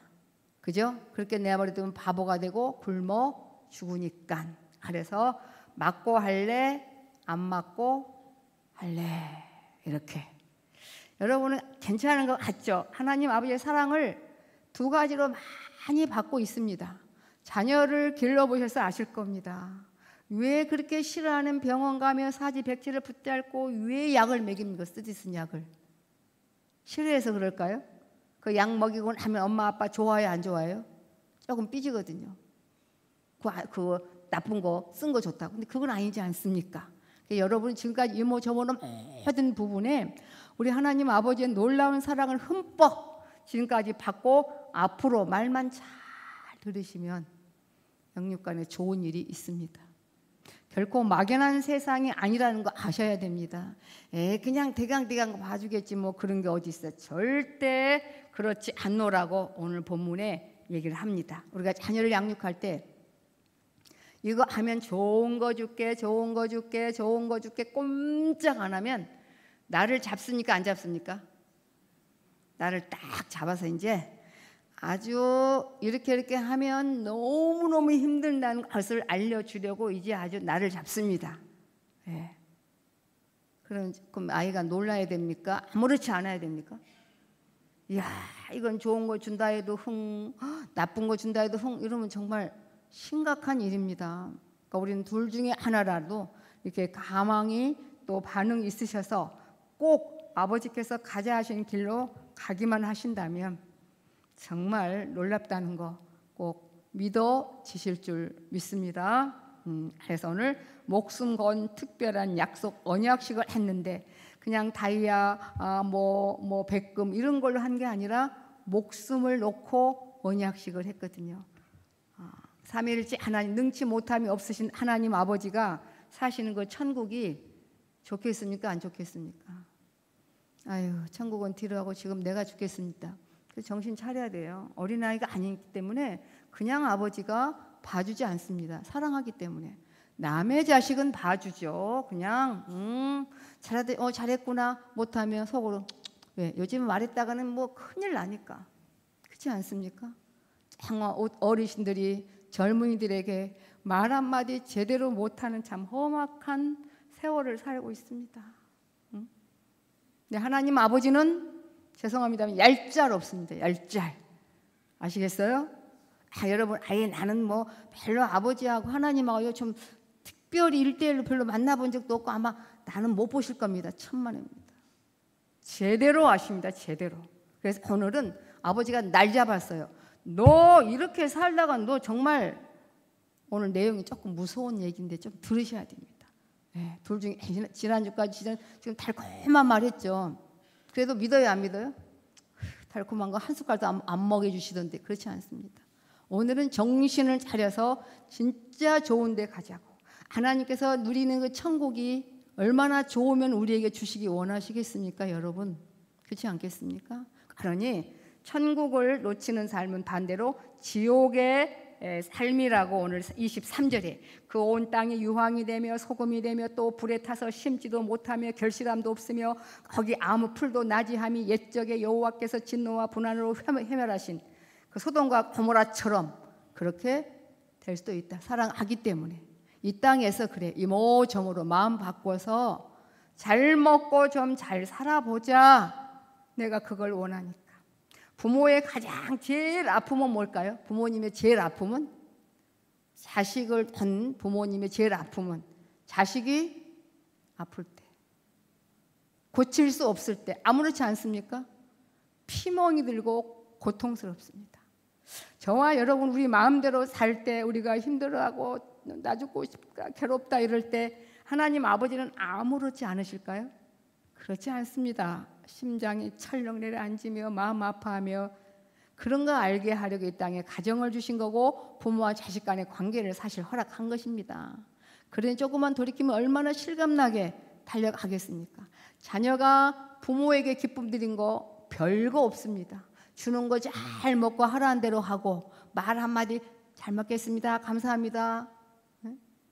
그죠? 그렇게 내버려두면 바보가 되고 굶어 죽으니까. 그래서 맞고 할래, 안 맞고 할래. 이렇게. 여러분은 괜찮은 것 같죠? 하나님 아버지의 사랑을 두 가지로 많이 받고 있습니다. 자녀를 길러보셔서 아실 겁니다. 왜 그렇게 싫어하는 병원 가면 사지백지를 붙잡고 왜 약을 먹입니까? 쓰디쓴 약을. 싫어해서 그럴까요? 그 약 먹이고 나면 엄마 아빠 좋아요 안 좋아요? 조금 삐지거든요. 그 나쁜 거 쓴 거 좋다고. 근데 그건 아니지 않습니까? 여러분 지금까지 이모 저모는 모든 부분에 우리 하나님 아버지의 놀라운 사랑을 흠뻑 지금까지 받고 앞으로 말만 잘 들으시면 영육간에 좋은 일이 있습니다. 결코 막연한 세상이 아니라는 거 아셔야 됩니다. 그냥 대강 봐주겠지 뭐 그런 게 어디 있어. 절대 그렇지 않노라고 오늘 본문에 얘기를 합니다. 우리가 자녀를 양육할 때 이거 하면 좋은 거 줄게, 좋은 거 줄게, 좋은 거 줄게 꼼짝 안 하면 나를 잡습니까? 안 잡습니까? 나를 딱 잡아서 이제 아주 이렇게 하면 너무너무 힘든다는 것을 알려주려고 이제 아주 나를 잡습니다. 예. 그럼 아이가 놀라야 됩니까? 아무렇지 않아야 됩니까? 이야, 이건 좋은 거 준다 해도 흥, 나쁜 거 준다 해도 흥, 이러면 정말 심각한 일입니다. 그러니까 우리는 둘 중에 하나라도 이렇게 가망이 또 반응이 있으셔서 꼭 아버지께서 가자 하신 길로 가기만 하신다면 정말 놀랍다는 거 꼭 믿어지실 줄 믿습니다. 그래서 오늘 목숨 건 특별한 약속 언약식을 했는데 그냥 다이아 뭐 백금 이런 걸로 한 게 아니라 목숨을 놓고 언약식을 했거든요. 삼위일체 하나님 능치 못함이 없으신 하나님 아버지가 사시는 그 천국이 좋겠습니까? 안 좋겠습니까? 아유 천국은 뒤로하고 지금 내가 죽겠습니다. 정신 차려야 돼요. 어린아이가 아니기 때문에 그냥 아버지가 봐주지 않습니다. 사랑하기 때문에. 남의 자식은 봐주죠. 그냥 잘했구나 못하면 속으로 왜 요즘 말했다가는 뭐 큰일 나니까. 그렇지 않습니까? 정말 어르신들이 젊은이들에게 말 한마디 제대로 못하는 참 험악한 세월을 살고 있습니다. 근데 하나님 아버지는 죄송합니다만 얄짤없습니다. 얄짤. 아시겠어요? 여러분 나는 뭐 별로 아버지하고 하나님하고 좀 특별히 1대1로 별로 만나본 적도 없고 아마 나는 못 보실 겁니다. 천만입니다. 제대로 아십니다. 제대로. 그래서 오늘은 아버지가 날 잡았어요. 너 이렇게 살다가 너 정말 오늘 내용이 조금 무서운 얘기인데 좀 들으셔야 됩니다. 네, 둘 중에 지난주까지 지금 달콤한 말 했죠. 그래도 믿어요 안 믿어요? 달콤한 거 한 숟갈도 안 먹여주시던데 그렇지 않습니다. 오늘은 정신을 차려서 진짜 좋은 데 가자고. 하나님께서 누리는 그 천국이 얼마나 좋으면 우리에게 주시기 원하시겠습니까 여러분? 그렇지 않겠습니까? 그러니 천국을 놓치는 삶은 반대로 지옥의 삶이라고 오늘 23절에 그 온 땅이 유황이 되며 소금이 되며 또 불에 타서 심지도 못하며 결실함도 없으며 거기 아무 풀도 나지함이 옛적에 여호와께서 진노와 분한으로 회멸하신 그 소돔과 고모라처럼 그렇게 될 수도 있다. 사랑하기 때문에 이 땅에서 그래 이모저모로 마음 바꿔서 잘 먹고 좀 잘 살아보자. 내가 그걸 원하니까. 부모의 가장 제일 아픔은 뭘까요? 부모님의 제일 아픔은 자식을 둔 부모님의 제일 아픔은 자식이 아플 때 고칠 수 없을 때 아무렇지 않습니까? 피멍이 들고 고통스럽습니다. 저와 여러분 우리 마음대로 살 때 우리가 힘들어하고 나 죽고 싶다 괴롭다 이럴 때 하나님 아버지는 아무렇지 않으실까요? 그렇지 않습니다. 심장이 철렁 내려앉으며 마음 아파하며 그런 거 알게 하려고 이 땅에 가정을 주신 거고 부모와 자식 간의 관계를 사실 허락한 것입니다. 그러니 조금만 돌이키면 얼마나 실감나게 달려가겠습니까? 자녀가 부모에게 기쁨 드린 거 별거 없습니다. 주는 거 잘 먹고 하라는 대로 하고 말 한마디 잘 먹겠습니다. 감사합니다.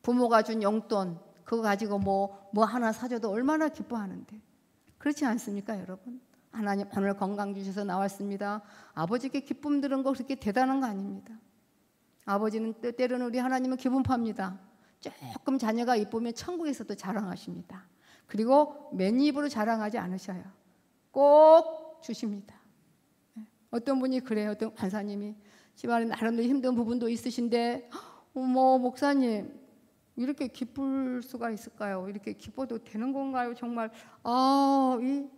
부모가 준 용돈 그거 가지고 뭐 하나 사줘도 얼마나 기뻐하는데 그렇지 않습니까 여러분? 하나님 오늘 건강 주셔서 나왔습니다. 아버지께 기쁨 들은 거 그렇게 대단한 거 아닙니다. 아버지는 때로는 우리 하나님은 기분 팝니다. 조금 자녀가 이쁘면 천국에서도 자랑하십니다. 그리고 맨입으로 자랑하지 않으셔요. 꼭 주십니다. 어떤 분이 그래요. 어떤 간사님이 집안에 나름대로 힘든 부분도 있으신데 목사님 이렇게 기쁠 수가 있을까요? 이렇게 기뻐도 되는 건가요? 정말 이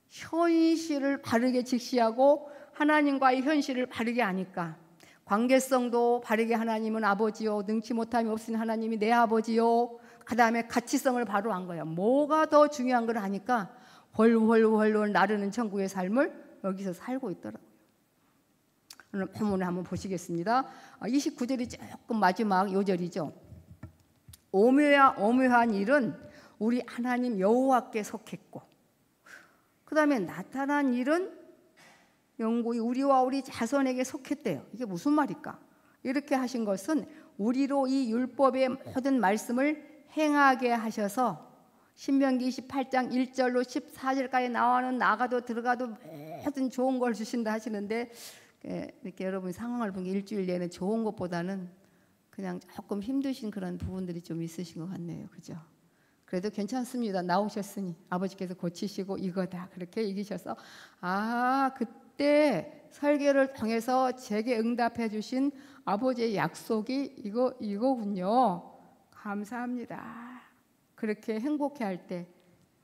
현실을 바르게 직시하고 하나님과의 현실을 바르게 아니까 관계성도 바르게 하나님은 아버지요 능치 못함이 없으신 하나님이 내 아버지요 그 다음에 가치성을 바로 한 거예요. 뭐가 더 중요한 걸 아니까 훨훨 나르는 천국의 삶을 여기서 살고 있더라고요. 오늘 본문을 한번 보시겠습니다. 29절이 조금 마지막 요절이죠. 오묘한 일은 우리 하나님 여호와께 속했고 그 다음에 나타난 일은 영구히 우리와 우리 자손에게 속했대요. 이게 무슨 말일까? 이렇게 하신 것은 우리로 이 율법의 모든 말씀을 행하게 하셔서 신명기 28장 1절로 14절까지 나와는 나가도 들어가도 모든 좋은 걸 주신다 하시는데 이렇게 여러분 상황을 보면 일주일 내내 좋은 것보다는 그냥 조금 힘드신 그런 부분들이 좀 있으신 것 같네요. 그죠? 그래도 괜찮습니다. 나오셨으니 아버지께서 고치시고 이거다 그렇게 얘기하셔서 그때 설교를 통해서 제게 응답해 주신 아버지의 약속이 이거군요. 감사합니다. 그렇게 행복해할 때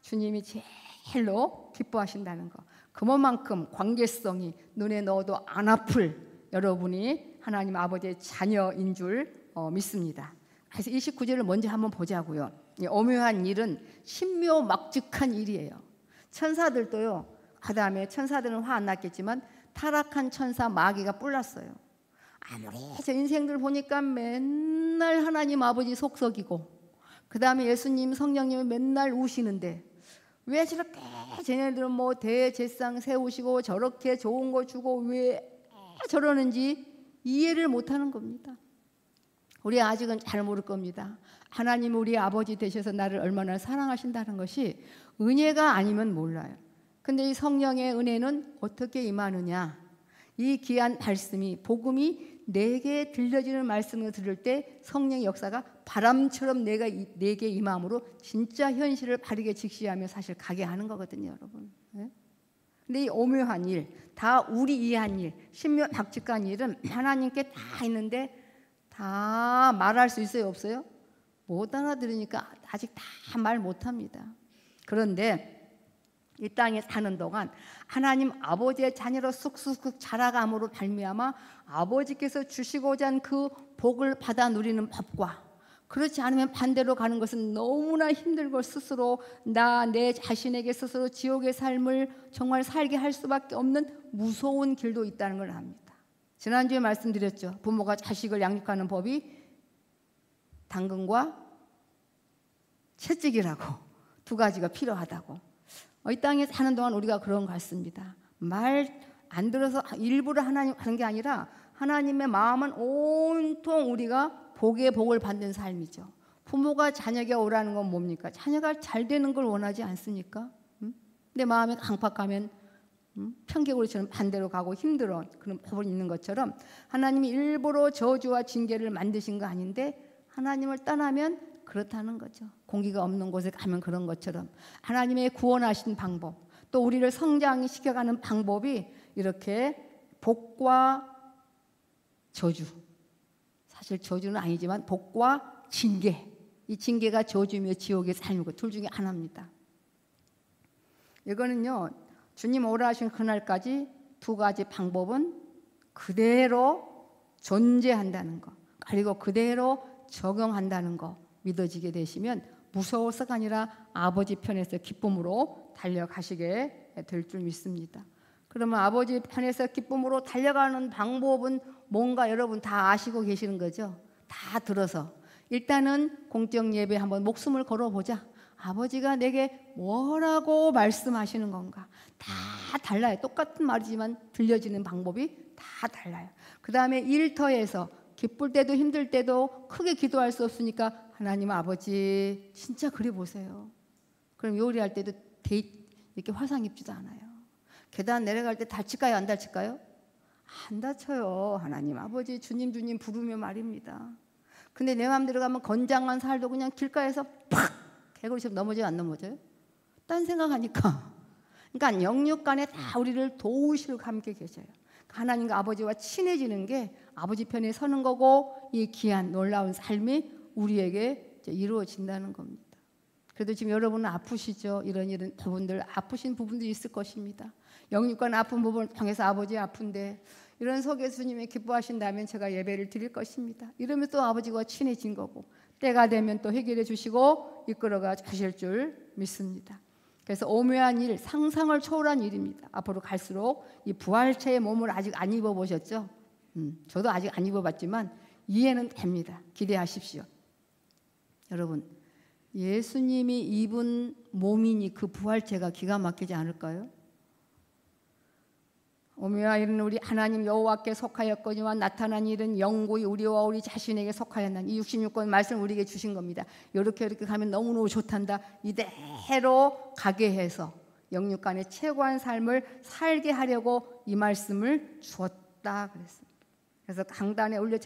주님이 제일로 기뻐하신다는 거. 그만큼 관계성이 눈에 넣어도 안 아플 여러분이 하나님 아버지의 자녀인 줄 믿습니다. 그래서 29절을 먼저 한번 보자고요. 오묘한 일은 신묘막측한 일이에요. 천사들도요. 그 다음에 천사들은 화 안 났겠지만 타락한 천사 마귀가 뿔났어요. 아무리 제 인생들 보니까 맨날 하나님 아버지 속썩이고 그 다음에 예수님 성령님은 맨날 우시는데 왜 저렇게 쟤네들은 대제상 세우시고 저렇게 좋은 거 주고 왜 저러는지 이해를 못하는 겁니다. 우리 아직은 잘 모를 겁니다. 하나님 우리 아버지 되셔서 나를 얼마나 사랑하신다는 것이 은혜가 아니면 몰라요. 근데 이 성령의 은혜는 어떻게 임하느냐? 이 귀한 말씀이 복음이 내게 들려지는 말씀을 들을 때 성령의 역사가 바람처럼 내게 임함으로 진짜 현실을 바르게 직시하며 사실 가게 하는 거거든요, 여러분. 네? 근데 이 오묘한 일, 다 우리 이해한 일, 신묘박측한 일은 하나님께 다 있는데 다 말할 수 있어요, 없어요? 못 알아들으니까 아직 다 말 못합니다. 그런데 이 땅에 사는 동안 하나님 아버지의 자녀로 쑥쑥 자라감으로 발미암아 아버지께서 주시고자 한 그 복을 받아 누리는 법과 그렇지 않으면 반대로 가는 것은 너무나 힘들고 스스로 내 자신에게 스스로 지옥의 삶을 정말 살게 할 수밖에 없는 무서운 길도 있다는 걸 압니다. 지난주에 말씀드렸죠. 부모가 자식을 양육하는 법이 당근과 채찍이라고 두 가지가 필요하다고. 이 땅에 사는 동안 우리가 그런 것 같습니다. 말 안 들어서 일부러 하나님 하는 게 아니라 하나님의 마음은 온통 우리가 복의 복을 받는 삶이죠. 부모가 자녀에게 오라는 건 뭡니까? 자녀가 잘 되는 걸 원하지 않습니까? 내 마음이 강팍하면 편개구리처럼 반대로 가고 힘들어 그런 법을 있는 것처럼 하나님이 일부러 저주와 징계를 만드신 거 아닌데 하나님을 떠나면 그렇다는 거죠. 공기가 없는 곳에 가면 그런 것처럼 하나님의 구원하신 방법 또 우리를 성장시켜가는 방법이 이렇게 복과 저주 사실 저주는 아니지만 복과 징계 이 징계가 저주며 지옥의 삶이고 둘 중에 하나입니다. 이거는요 주님 오라 하신 그날까지 두 가지 방법은 그대로 존재한다는 거, 그리고 그대로 적용한다는 거 믿어지게 되시면 무서워서가 아니라 아버지 편에서 기쁨으로 달려가시게 될 줄 믿습니다. 그러면 아버지 편에서 기쁨으로 달려가는 방법은 뭔가 여러분 다 아시고 계시는 거죠? 다 들어서 일단은 공적 예배 한번 목숨을 걸어보자. 아버지가 내게 뭐라고 말씀하시는 건가? 다 달라요. 똑같은 말이지만 들려지는 방법이 다 달라요. 그 다음에 일터에서 기쁠 때도 힘들 때도 크게 기도할 수 없으니까 하나님 아버지 진짜 그래 보세요. 그럼 요리할 때도 이렇게 화상 입지도 않아요. 계단 내려갈 때 다칠까요? 안 다칠까요? 안 다쳐요. 하나님 아버지 주님 부르며 말입니다. 근데 내 마음대로 가면 건장한 살도 그냥 길가에서 팍 개구리처럼 넘어져요? 안 넘어져요? 딴 생각하니까. 그러니까 영육간에 다 우리를 도우시고 함께 계셔요. 하나님과 아버지와 친해지는 게 아버지 편에 서는 거고 이 귀한 놀라운 삶이 우리에게 이루어진다는 겁니다. 그래도 지금 여러분은 아프시죠? 이런 부분들 아프신 부분들이 있을 것입니다. 영육간 아픈 부분을 통해서 아버지 아픈데 이런 속에 주님이 기뻐하신다면 제가 예배를 드릴 것입니다. 이러면 또 아버지와 친해진 거고 때가 되면 또 해결해 주시고 이끌어가 주실 줄 믿습니다. 그래서 오묘한 일, 상상을 초월한 일입니다. 앞으로 갈수록 이 부활체의 몸을 아직 안 입어보셨죠? 저도 아직 안 입어봤지만 이해는 됩니다. 기대하십시오. 여러분, 예수님이 입은 몸이니 그 부활체가 기가 막히지 않을까요? 오묘한 일은 우리 하나님 여호와께 속하였거니와 나타난 일은 영구히 우리와 우리 자신에게 속하였나니. 이 66권 말씀을 우리에게 주신 겁니다. 이렇게 가면 너무너무 좋단다. 이대로 가게 해서 영육간의 최고한 삶을 살게 하려고 이 말씀을 주었다 그랬습니다. 그래서 강단에 올려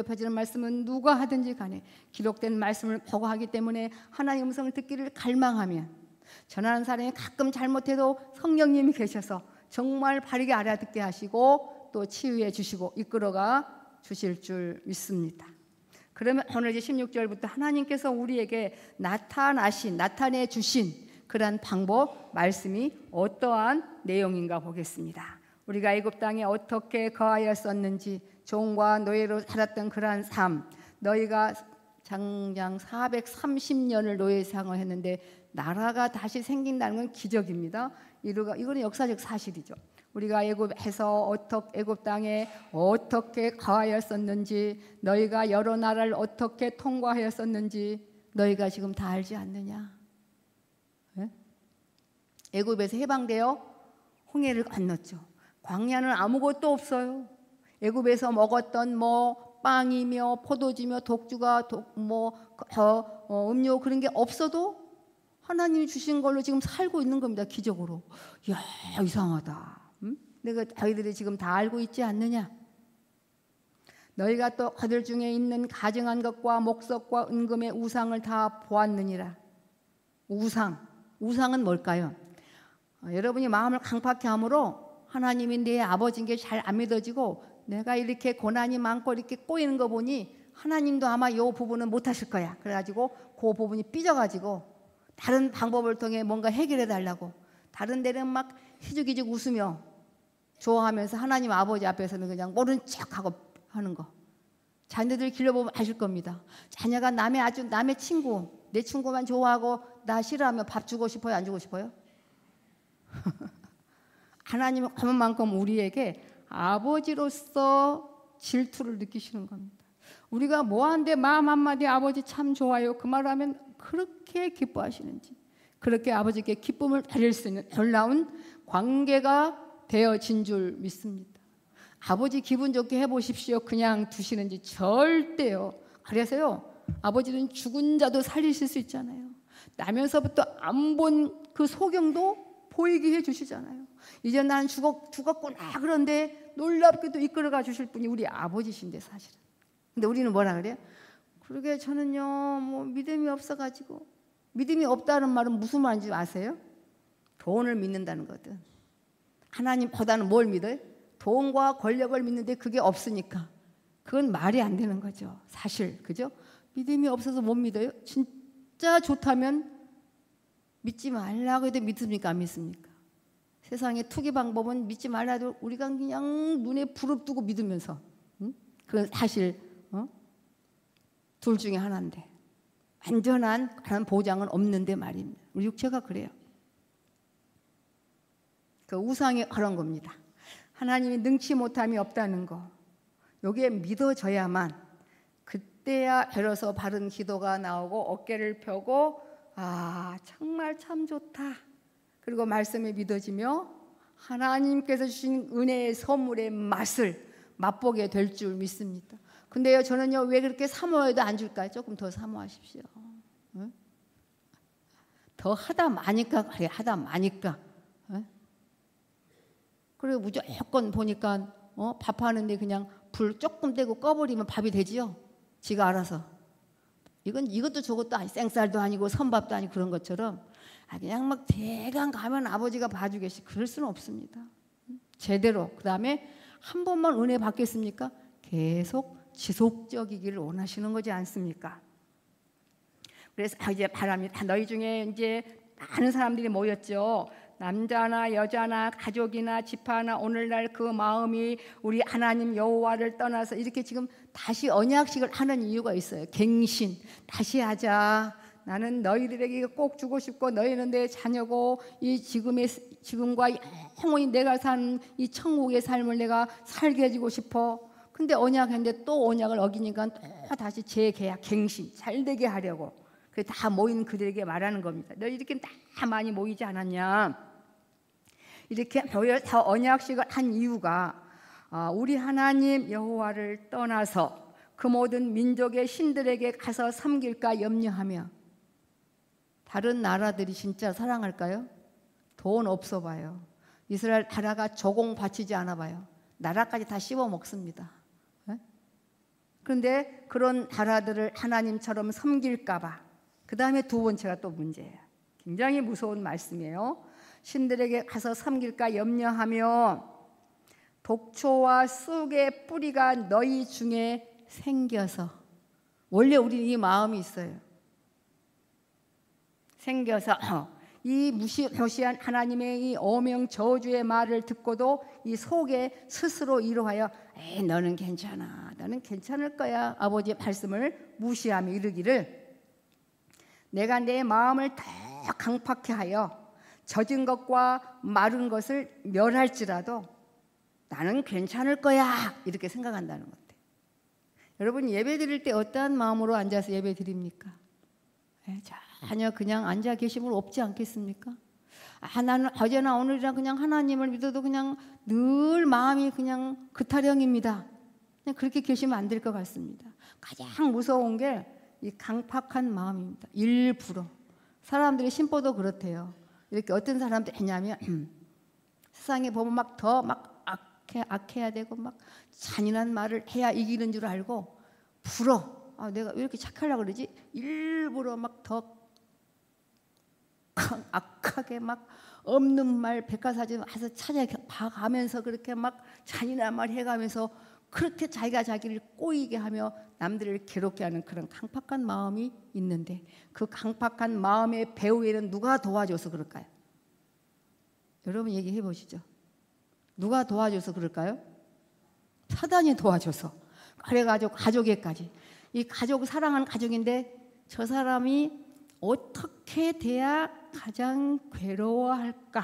펴지는 말씀은 누가 하든지 간에 기록된 말씀을 보고 하기 때문에 하나님의 음성을 듣기를 갈망하면 전하는 사람이 가끔 잘못해도 성령님이 계셔서 정말 바르게 알아듣게 하시고 또 치유해 주시고 이끌어가 주실 줄 믿습니다. 그러면 오늘 이제 16절부터 하나님께서 우리에게 나타내 주신 그러한 방법, 말씀이 어떠한 내용인가 보겠습니다. 우리가 애굽 땅에 어떻게 거하였었는지, 종과 노예로 살았던 그러한 삶, 너희가 장장 430년을 노예 생활을 했는데 나라가 다시 생긴다는 건 기적입니다. 이거는 역사적 사실이죠. 우리가 애굽에서 애굽 땅에 어떻게 거하였었는지, 너희가 여러 나라를 어떻게 통과하였었는지 너희가 지금 다 알지 않느냐? 네? 애굽에서 해방되어 홍해를 건넜죠. 광야는 아무것도 없어요. 애굽에서 먹었던 빵이며 포도주며 독주가 음료 그런 게 없어도 하나님이 주신 걸로 지금 살고 있는 겁니다. 기적으로. 이야, 이상하다. 내가 너희들이 지금 다 알고 있지 않느냐? 너희가 또 그들 중에 있는 가증한 것과 목석과 은금의 우상을 다 보았느니라. 우상은 뭘까요? 여러분이 마음을 강팍히 함으로 하나님이 내 아버지인 게 잘 안 믿어지고 내가 이렇게 고난이 많고 이렇게 꼬이는 거 보니 하나님도 아마 이 부분은 못 하실 거야. 그래가지고 그 부분이 삐져가지고 다른 방법을 통해 뭔가 해결해 달라고 다른 데는 막 희죽희죽 웃으며 좋아하면서 하나님 아버지 앞에서는 그냥 모른 척하고 하는 거. 자녀들 길러보면 아실 겁니다. 자녀가 남의 친구, 내 친구만 좋아하고 나 싫어하면 밥 주고 싶어요? 안 주고 싶어요? 하나님은 그만큼 우리에게 아버지로서 질투를 느끼시는 겁니다. 우리가 뭐한데 마음 한마디 아버지 참 좋아요 그 말을 하면 그렇게 기뻐하시는지, 그렇게 아버지께 기쁨을 드릴 수 있는 놀라운 관계가 되어진 줄 믿습니다. 아버지 기분 좋게 해보십시오 그냥 두시는지 절대요. 그래서요 아버지는 죽은 자도 살리실 수 있잖아요. 나면서부터 안 본 그 소경도 보이게 해주시잖아요. 이제 나는 죽었구나. 그런데 놀랍게도 이끌어가 주실 분이 우리 아버지신데 사실은. 근데 우리는 뭐라 그래요? 그러게 저는요 믿음이 없어가지고. 믿음이 없다는 말은 무슨 말인지 아세요? 돈을 믿는다는 거든. 하나님보다는 뭘 믿어요? 돈과 권력을 믿는데 그게 없으니까 그건 말이 안 되는 거죠. 사실 그죠? 믿음이 없어서 못 믿어요? 진짜 좋다면 믿지 말라고 해도 믿습니까? 안 믿습니까? 세상의 투기 방법은 믿지 말라도 우리가 그냥 눈에 불을 뜨고 믿으면서, 그건 사실 둘 중에 하나인데 완전한 그런 보장은 없는데 말입니다. 우리 육체가 그래요. 그 우상이 그런 겁니다. 하나님이 능치 못함이 없다는 거, 여기에 믿어져야만 그때야 비로소 바른 기도가 나오고 어깨를 펴고 정말 참 좋다. 그리고 말씀에 믿어지며 하나님께서 주신 은혜의 선물의 맛을 맛보게 될 줄 믿습니다. 근데요, 저는요, 왜 그렇게 사모해도 안 줄까요? 조금 더 사모하십시오. 응? 더 하다 마니까 그래, 하다 마니까. 응? 그리고 무조건 보니까 밥하는데 그냥 불 조금 떼고 꺼버리면 밥이 되지요. 지가 알아서. 이것도 저것도 아니, 생쌀도 아니고 선밥도 아니고 그런 것처럼 그냥 막 대강 가면 아버지가 봐주겠지. 그럴 수는 없습니다. 제대로. 그 다음에 한 번만 은혜 받겠습니까? 계속 지속적이기를 원하시는 거지 않습니까? 그래서 이제 바랍니다. 너희 중에 이제 많은 사람들이 모였죠. 남자나 여자나 가족이나 지파나 오늘날 그 마음이 우리 하나님 여호와를 떠나서 이렇게 지금 다시 언약식을 하는 이유가 있어요. 갱신, 다시 하자. 나는 너희들에게 꼭 주고 싶고 너희는 내 자녀고 이 지금과 영원히 내가 산 이 천국의 삶을 내가 살게 해주고 싶어. 근데 언약했는데 또 언약을 어기니까 또 다시 재계약, 갱신, 잘되게 하려고. 그래서 다 모인 그들에게 말하는 겁니다. 너희 이렇게 다 많이 모이지 않았냐? 이렇게 모여서 언약식을 한 이유가 우리 하나님 여호와를 떠나서 그 모든 민족의 신들에게 가서 섬길까 염려하며. 다른 나라들이 진짜 사랑할까요? 돈 없어 봐요. 이스라엘 나라가 조공 바치지 않아 봐요. 나라까지 다 씹어 먹습니다. 그런데 그런 나라들을 하나님처럼 섬길까 봐. 그 다음에 두 번째가 또 문제예요. 굉장히 무서운 말씀이에요. 신들에게 가서 섬길까 염려하며 독초와 쑥의 뿌리가 너희 중에 생겨서. 원래 우리는 이 마음이 있어요. 생겨서 이 무시무시한 하나님의 이 어명 저주의 말을 듣고도 이 속에 스스로 이러하여 에이, 너는 괜찮아, 너는 괜찮을 거야. 아버지의 말씀을 무시하며 이르기를 내가 내 마음을 더 강팍해 하여 젖은 것과 마른 것을 멸할지라도 나는 괜찮을 거야. 이렇게 생각한다는 것 같아요. 여러분 예배 드릴 때 어떠한 마음으로 앉아서 예배 드립니까? 전혀 그냥 앉아 계시면 없지 않겠습니까? 나는 어제나 오늘이나 그냥 하나님을 믿어도 그냥 늘 마음이 그냥 그 타령입니다. 그냥 그렇게 계시면 안 될 것 같습니다. 가장 무서운 게 이 강팍한 마음입니다. 일부러. 사람들이 심보도 그렇대요. 이렇게 어떤 사람들 했냐면 세상에 보면 막 더 막 악해야 되고 막 잔인한 말을 해야 이기는 줄 알고 불어. 내가 왜 이렇게 착하려고 그러지? 일부러 막 더 악하게 막 없는 말 백과사전 와서 찾아가면서 그렇게 막 잔인한 말 해가면서 그렇게 자기가 자기를 꼬이게 하며 남들을 괴롭게 하는 그런 강팍한 마음이 있는데 그 강팍한 마음의 배후에는 누가 도와줘서 그럴까요? 여러분 얘기해 보시죠. 누가 도와줘서 그럴까요? 사단이 도와줘서. 그래가지고 가족에까지. 이 가족 사랑하는 가족인데 저 사람이 어떻게 돼야 가장 괴로워할까?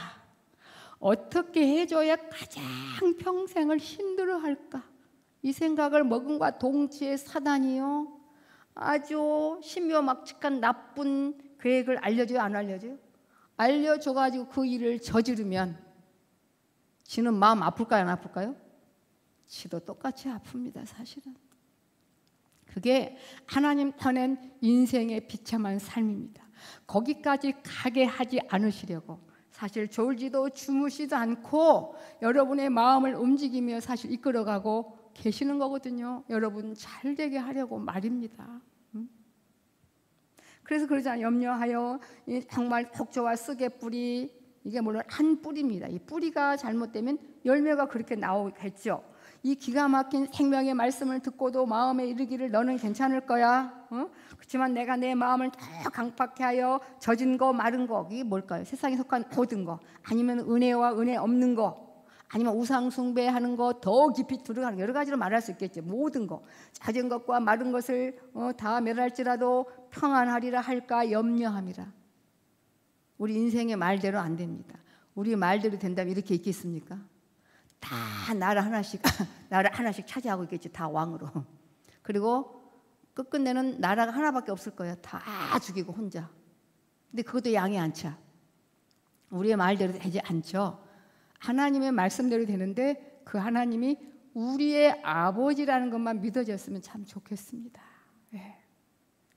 어떻게 해줘야 가장 평생을 힘들어할까? 이 생각을 먹음과 동시에 사단이요 아주 신묘막측한 나쁜 계획을 알려줘요, 안 알려줘요? 알려줘가지고 그 일을 저지르면 지는 마음 아플까요, 안 아플까요? 지도 똑같이 아픕니다, 사실은. 그게 하나님 터낸 인생의 비참한 삶입니다. 거기까지 가게 하지 않으시려고 사실 졸지도 주무시도 않고 여러분의 마음을 움직이며 사실 이끌어가고 계시는 거거든요. 여러분 잘 되게 하려고 말입니다. 그래서 그러잖아요. 염려하여 정말 독초와 쑥의 뿌리, 이게 물론 한 뿌리입니다. 이 뿌리가 잘못되면 열매가 그렇게 나오겠죠. 이 기가 막힌 생명의 말씀을 듣고도 마음에 이르기를 너는 괜찮을 거야. 그렇지만 내가 내 마음을 더 강팍해 하여 젖은 거 마른 거, 이게 뭘까요? 세상에 속한 모든 거, 아니면 은혜와 은혜 없는 거, 아니면 우상 숭배하는 거, 더 깊이 들어가는 거, 여러 가지로 말할 수 있겠죠. 모든 거, 젖은 것과 마른 것을 다 멸할지라도 평안하리라 할까 염려함이라. 우리 인생의 말대로 안 됩니다. 우리 말대로 된다면 이렇게 있겠습니까? 다 나라 하나씩 차지하고 있겠지. 다 왕으로. 그리고 끝끝내는 나라가 하나밖에 없을 거야. 다 죽이고 혼자. 근데 그것도 양이 안 차. 우리의 말대로 되지 않죠. 하나님의 말씀대로 되는데 그 하나님이 우리의 아버지라는 것만 믿어졌으면 참 좋겠습니다. 네.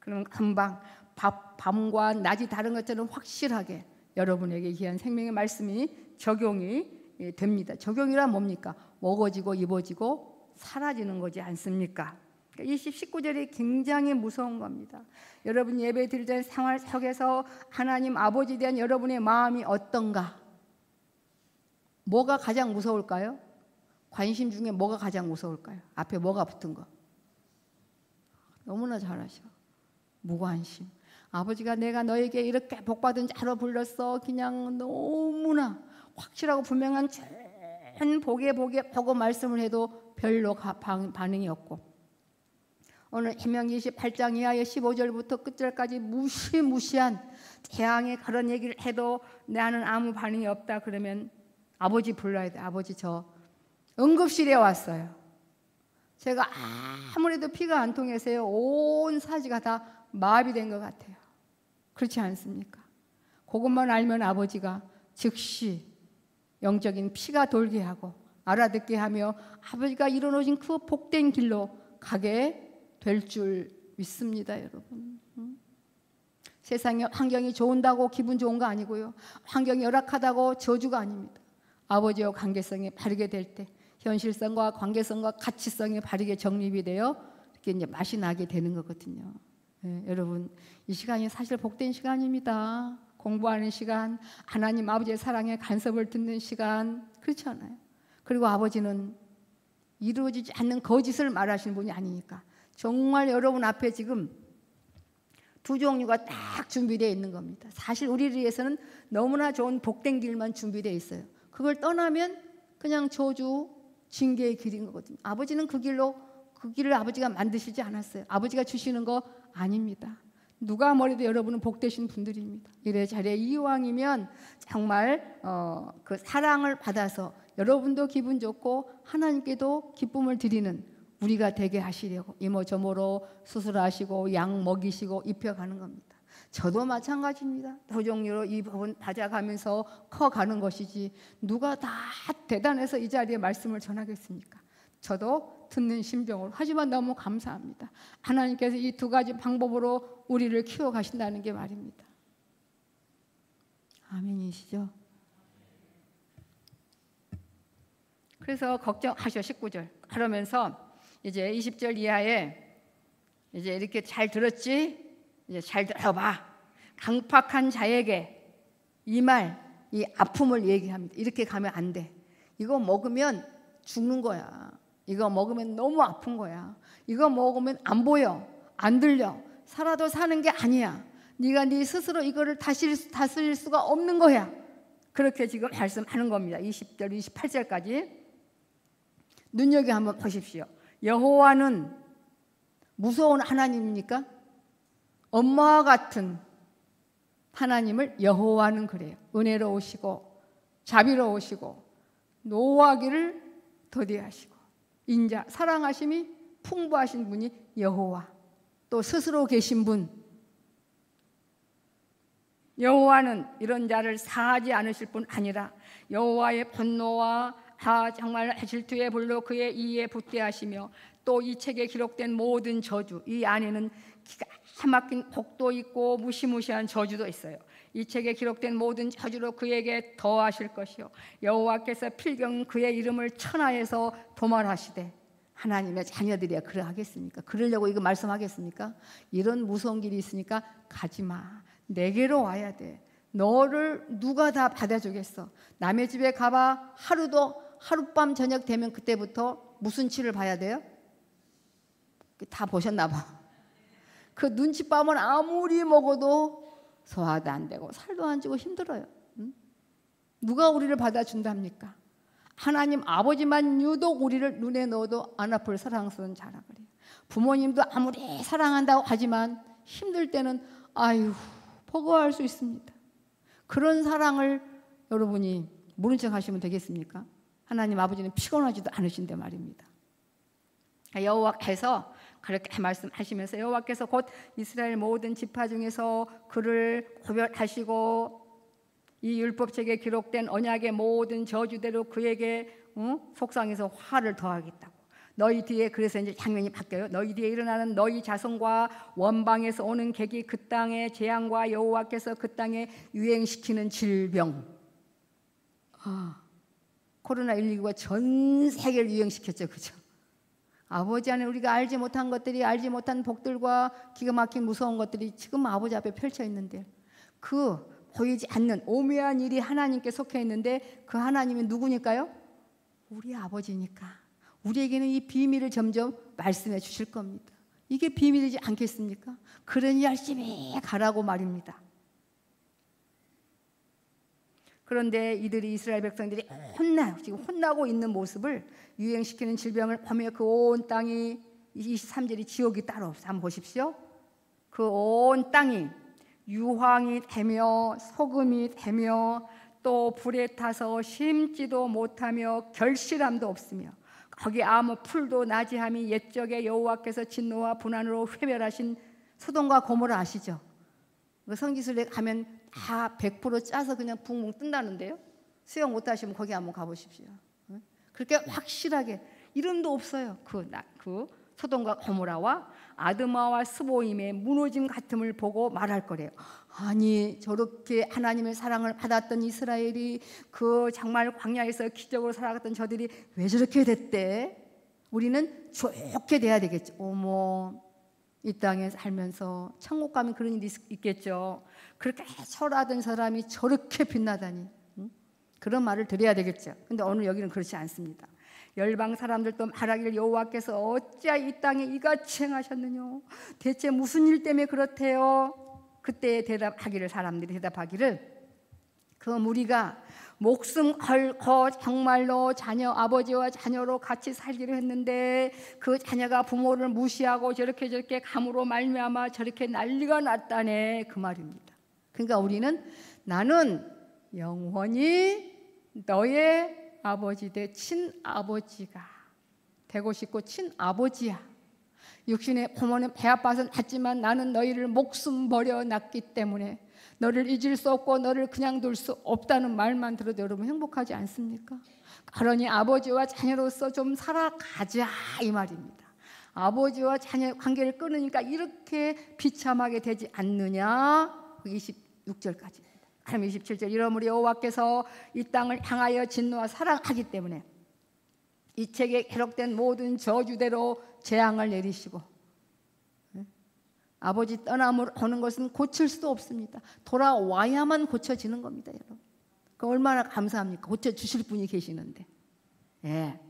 그럼 금방 밤과 낮이 다른 것처럼 확실하게 여러분에게 귀한 생명의 말씀이 적용이 됩니다. 적용이란 뭡니까? 먹어지고 입어지고 사라지는 거지 않습니까? 이 19절이 굉장히 무서운 겁니다. 여러분 예배 드릴 때 생활 속에서 하나님 아버지에 대한 여러분의 마음이 어떤가? 뭐가 가장 무서울까요? 관심 중에 뭐가 가장 무서울까요? 앞에 뭐가 붙은 거? 너무나 잘 아셔. 무관심. 아버지가 내가 너에게 이렇게 복받은 자로 불렀어. 그냥 너무나 확실하고 분명한 전 보게 보고 말씀을 해도 별로 반응이 없고, 오늘 신명기 28장 이하의 15절부터 끝절까지 무시무시한 재앙의 그런 얘기를 해도 나는 아무 반응이 없다. 그러면 아버지 불러야 돼. 아버지 저 응급실에 왔어요. 제가 아무래도 피가 안 통해서요, 온 사지가 다 마비된 것 같아요. 그렇지 않습니까? 그것만 알면 아버지가 즉시 영적인 피가 돌게 하고 알아듣게 하며 아버지가 이뤄놓으신 그 복된 길로 가게 될 줄 믿습니다, 여러분. 세상에 환경이 좋은다고 기분 좋은 거 아니고요. 환경이 열악하다고 저주가 아닙니다. 아버지와 관계성이 바르게 될 때 현실성과 관계성과 가치성이 바르게 정립이 되어 이렇게 이제 맛이 나게 되는 거거든요. 네, 여러분 이 시간이 사실 복된 시간입니다. 공부하는 시간, 하나님 아버지의 사랑의 간섭을 듣는 시간, 그렇지 않아요? 그리고 아버지는 이루어지지 않는 거짓을 말하시는 분이 아니니까 정말 여러분 앞에 지금 두 종류가 딱 준비되어 있는 겁니다. 사실 우리를 위해서는 너무나 좋은 복된 길만 준비되어 있어요. 그걸 떠나면 그냥 저주, 징계의 길인 거거든요. 아버지는 그 길을 아버지가 만드시지 않았어요. 아버지가 주시는 거 아닙니다. 누가 뭐래도 여러분은 복되신 분들입니다. 이래저래 이왕이면 정말 그 사랑을 받아서 여러분도 기분 좋고 하나님께도 기쁨을 드리는 우리가 되게 하시려고 이모저모로 수술하시고 약 먹이시고 입혀가는 겁니다. 저도 마찬가지입니다. 두 종류로 이 법은 다져가면서 커가는 것이지 누가 다 대단해서 이 자리에 말씀을 전하겠습니까? 저도 듣는 심정으로. 하지만 너무 감사합니다. 하나님께서 이 두 가지 방법으로 우리를 키워가신다는 게 말입니다. 아멘이시죠? 그래서 걱정하셔. 19절 그러면서 이제 20절 이하에 이제 이렇게 잘 들었지? 이제 잘 들어봐. 강팍한 자에게 이 아픔을 얘기합니다. 이렇게 가면 안 돼. 이거 먹으면 죽는 거야. 이거 먹으면 너무 아픈 거야. 이거 먹으면 안 보여, 안 들려. 살아도 사는 게 아니야. 네가 네 스스로 이거를 다스릴 수가 없는 거야. 그렇게 지금 말씀하는 겁니다. 20절, 28절까지 눈여겨 한번 보십시오. 여호와는 무서운 하나님입니까? 엄마와 같은 하나님을 여호와는 그래요. 은혜로우시고 자비로우시고 노하기를 더디하시고 인자 사랑하심이 풍부하신 분이 여호와, 또 스스로 계신 분. 여호와는 이런 자를 사하지 않으실 뿐 아니라 여호와의 분노와 정말 질투의 불로 그의 이에 붙게 하시며 또 이 책에 기록된 모든 저주, 이 안에는 기가 막힌 복도 있고 무시무시한 저주도 있어요. 이 책에 기록된 모든 저주로 그에게 더하실 것이요 여호와께서 필경 그의 이름을 천하에서 도말하시되. 하나님의 자녀들이야 그러하겠습니까? 그러려고 이거 말씀하겠습니까? 이런 무서운 길이 있으니까 가지마. 내게로 와야 돼. 너를 누가 다 받아주겠어? 남의 집에 가봐 하루도 하룻밤 저녁 되면 그때부터 무슨 치를 봐야 돼요? 다 보셨나 봐. 그 눈칫밥은 아무리 먹어도 소화도 안 되고 살도 안 찌고 힘들어요. 누가 우리를 받아준답니까? 하나님 아버지만 유독 우리를 눈에 넣어도 안 아플 사랑스러운 자라 그래요. 부모님도 아무리 사랑한다고 하지만 힘들 때는 아유 버거워할 수 있습니다. 그런 사랑을 여러분이 모른 척 하시면 되겠습니까? 하나님 아버지는 피곤하지도 않으신데 말입니다. 여호와께서 그렇게 말씀하시면서 여호와께서 곧 이스라엘 모든 지파 중에서 그를 구별하시고 이 율법책에 기록된 언약의 모든 저주대로 그에게 속상해서 화를 더하겠다고. 너희 뒤에 그래서 이제 장면이 바뀌어요. 너희 뒤에 일어나는 너희 자손과 원방에서 오는 객이 그 땅의 재앙과 여호와께서 그 땅에 유행시키는 질병. 코로나19가 전 세계를 유행시켰죠, 그죠? 아버지 안에 우리가 알지 못한 것들이 알지 못한 복들과 기가 막힌 무서운 것들이 지금 아버지 앞에 펼쳐 있는데 그 보이지 않는 오묘한 일이 하나님께 속해 있는데 그 하나님이 누구니까요? 우리 아버지니까 우리에게는 이 비밀을 점점 말씀해 주실 겁니다. 이게 비밀이지 않겠습니까? 그러니 열심히 가라고 말입니다. 그런데 이들이 이스라엘 백성들이 지금 혼나고 있는 모습을 유행시키는 질병을 보며 그 온 땅이 23절이 지옥이 따로 없어. 한번 보십시오. 그 온 땅이 유황이 되며 소금이 되며 또 불에 타서 심지도 못하며 결실함도 없으며 거기 아무 풀도 나지 함이 옛적에 여호와께서 진노와 분한으로 회멸하신 소돔과 고모라 아시죠? 그 성지순례 가면 다 100% 짜서 그냥 붕붕 뜬다는데요. 수영 못하시면 거기 한번 가보십시오. 그렇게 확실하게 이름도 없어요. 그 소돔과 고모라와 아드마와 스보임의 무너짐 같음을 보고 말할 거래요. 아니 저렇게 하나님의 사랑을 받았던 이스라엘이 그 정말 광야에서 기적으로 살아갔던 저들이 왜 저렇게 됐대? 우리는 좋게 돼야 되겠죠. 어머 이 땅에 살면서 천국 가면 그런 일이 있겠죠. 그렇게 설하던 사람이 저렇게 빛나다니 그런 말을 드려야 되겠죠. 근데 오늘 여기는 그렇지 않습니다. 열방 사람들도 말하기를 여호와께서 어찌하여 이 땅에 이같이 행하셨느냐 대체 무슨 일 때문에 그렇대요. 그때 사람들이 대답하기를 그 무리가 목숨 걸고 정말로 아버지와 자녀로 같이 살기로 했는데 그 자녀가 부모를 무시하고 저렇게 감으로 말미암아 저렇게 난리가 났다네 그 말입니다. 그러니까 우리는 나는 영원히 너의 아버지 대 친아버지가 되고 싶고 친아버지야. 육신의 부모는 배 아파서 낳지만 나는 너희를 목숨 버려 낳기 때문에 너를 잊을 수 없고 너를 그냥 둘 수 없다는 말만 들어도 여러분 행복하지 않습니까? 그러니 아버지와 자녀로서 좀 살아가자 이 말입니다. 아버지와 자녀의 관계를 끊으니까 이렇게 비참하게 되지 않느냐. 26절까지입니다. 그럼 27절 이러므로 여호와께서 이 땅을 향하여 진노와 사랑하기 때문에 이 책에 기록된 모든 저주대로 재앙을 내리시고 아버지 떠남으로 오는 것은 고칠 수도 없습니다. 돌아와야만 고쳐지는 겁니다, 여러분. 그 얼마나 감사합니까? 고쳐주실 분이 계시는데. 예.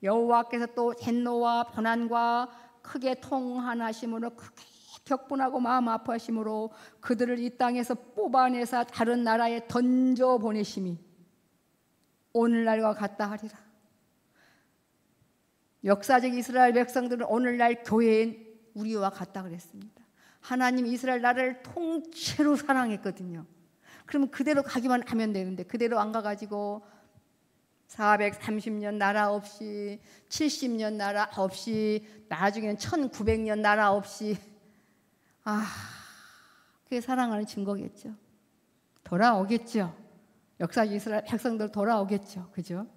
여호와께서 또 진노와 고난과 크게 통한하심으로 크게 격분하고 마음 아파하심으로 그들을 이 땅에서 뽑아내사 다른 나라에 던져 보내심이 오늘날과 같다 하리라. 역사적 이스라엘 백성들은 오늘날 교회인 우리와 같다 그랬습니다. 하나님 이스라엘 나라를 통째로 사랑했거든요. 그러면 그대로 가기만 하면 되는데 그대로 안 가가지고 430년 나라 없이 70년 나라 없이 나중에는 1900년 나라 없이 그게 사랑하는 증거겠죠. 돌아오겠죠. 역사적 이스라엘 백성들 돌아오겠죠. 그죠?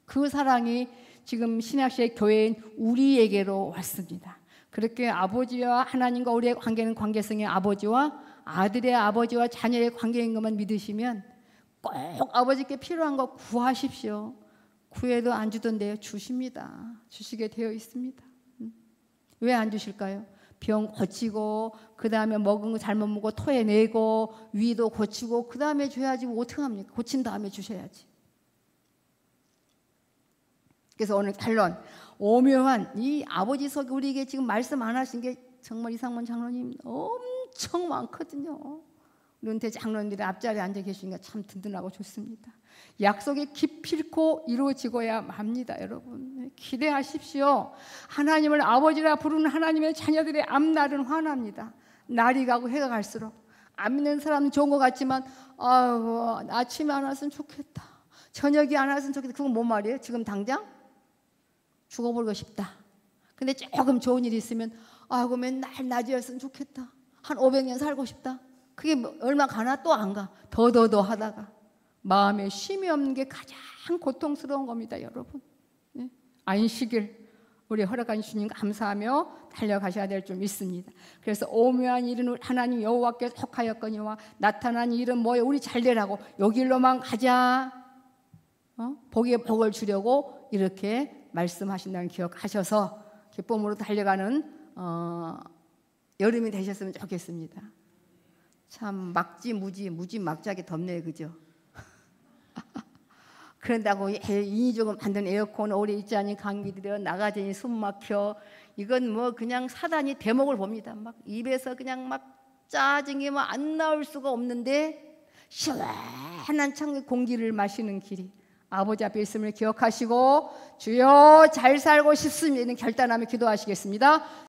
그 사랑이 지금 신약시대 교회인 우리에게로 왔습니다. 그렇게 아버지와 하나님과 우리의 관계는 관계성의 아버지와 아들의 아버지와 자녀의 관계인 것만 믿으시면 꼭 아버지께 필요한 거 구하십시오. 구해도 안 주던데요. 주십니다. 주시게 되어 있습니다. 왜 안 주실까요? 병 고치고 그 다음에 먹은 거 잘못 먹고 토해내고 위도 고치고 그 다음에 줘야지. 뭐 어떻게 합니까? 고친 다음에 주셔야지. 그래서 오늘 결론, 오묘한 이 아버지 속 우리에게 지금 말씀 안 하신 게 정말 이상문 장로님 엄청 많거든요. 우리 은퇴 장로님들이 앞자리에 앉아 계시니까 참 든든하고 좋습니다. 약속이 기필코 이루어지고야 합니다. 여러분 기대하십시오. 하나님을 아버지라 부르는 하나님의 자녀들의 앞날은 환합니다. 날이 가고 해가 갈수록 안 믿는 사람은 좋은 것 같지만 아침에 안 왔으면 좋겠다, 저녁이 안 왔으면 좋겠다, 그건 뭔 말이에요? 지금 당장 죽어버리고 싶다. 근데 조금 좋은 일이 있으면 맨날 낮이었으면 좋겠다, 한 500년 살고 싶다. 그게 얼마 가나? 또 안 가. 더 하다가 마음에 쉼이 없는 게 가장 고통스러운 겁니다. 여러분 안식일 우리 허락한 주님 감사하며 달려가셔야 될 줄 믿습니다. 그래서 오묘한 일은 하나님 여호와께 속하였거니와 나타난 일은 뭐예요? 우리 잘 되라고 여기 일로만 가자, 복에 복을 주려고 이렇게 말씀하신다는 기억하셔서 기쁨으로 달려가는 여름이 되셨으면 좋겠습니다. 참 무지 막지하게 덥네요, 그죠? 그런다고 인위적으로 만든 에어컨 오래 있지 않니 감기 들여 나가자니 숨 막혀, 이건 뭐 그냥 사단이 대목을 봅니다. 막 입에서 그냥 막 짜증이 막 안 나올 수가 없는데 시원한 창의 공기를 마시는 길이 아버지 앞에 있음을 기억하시고 주여 잘 살고 싶습니다. 결단하며 기도하시겠습니다.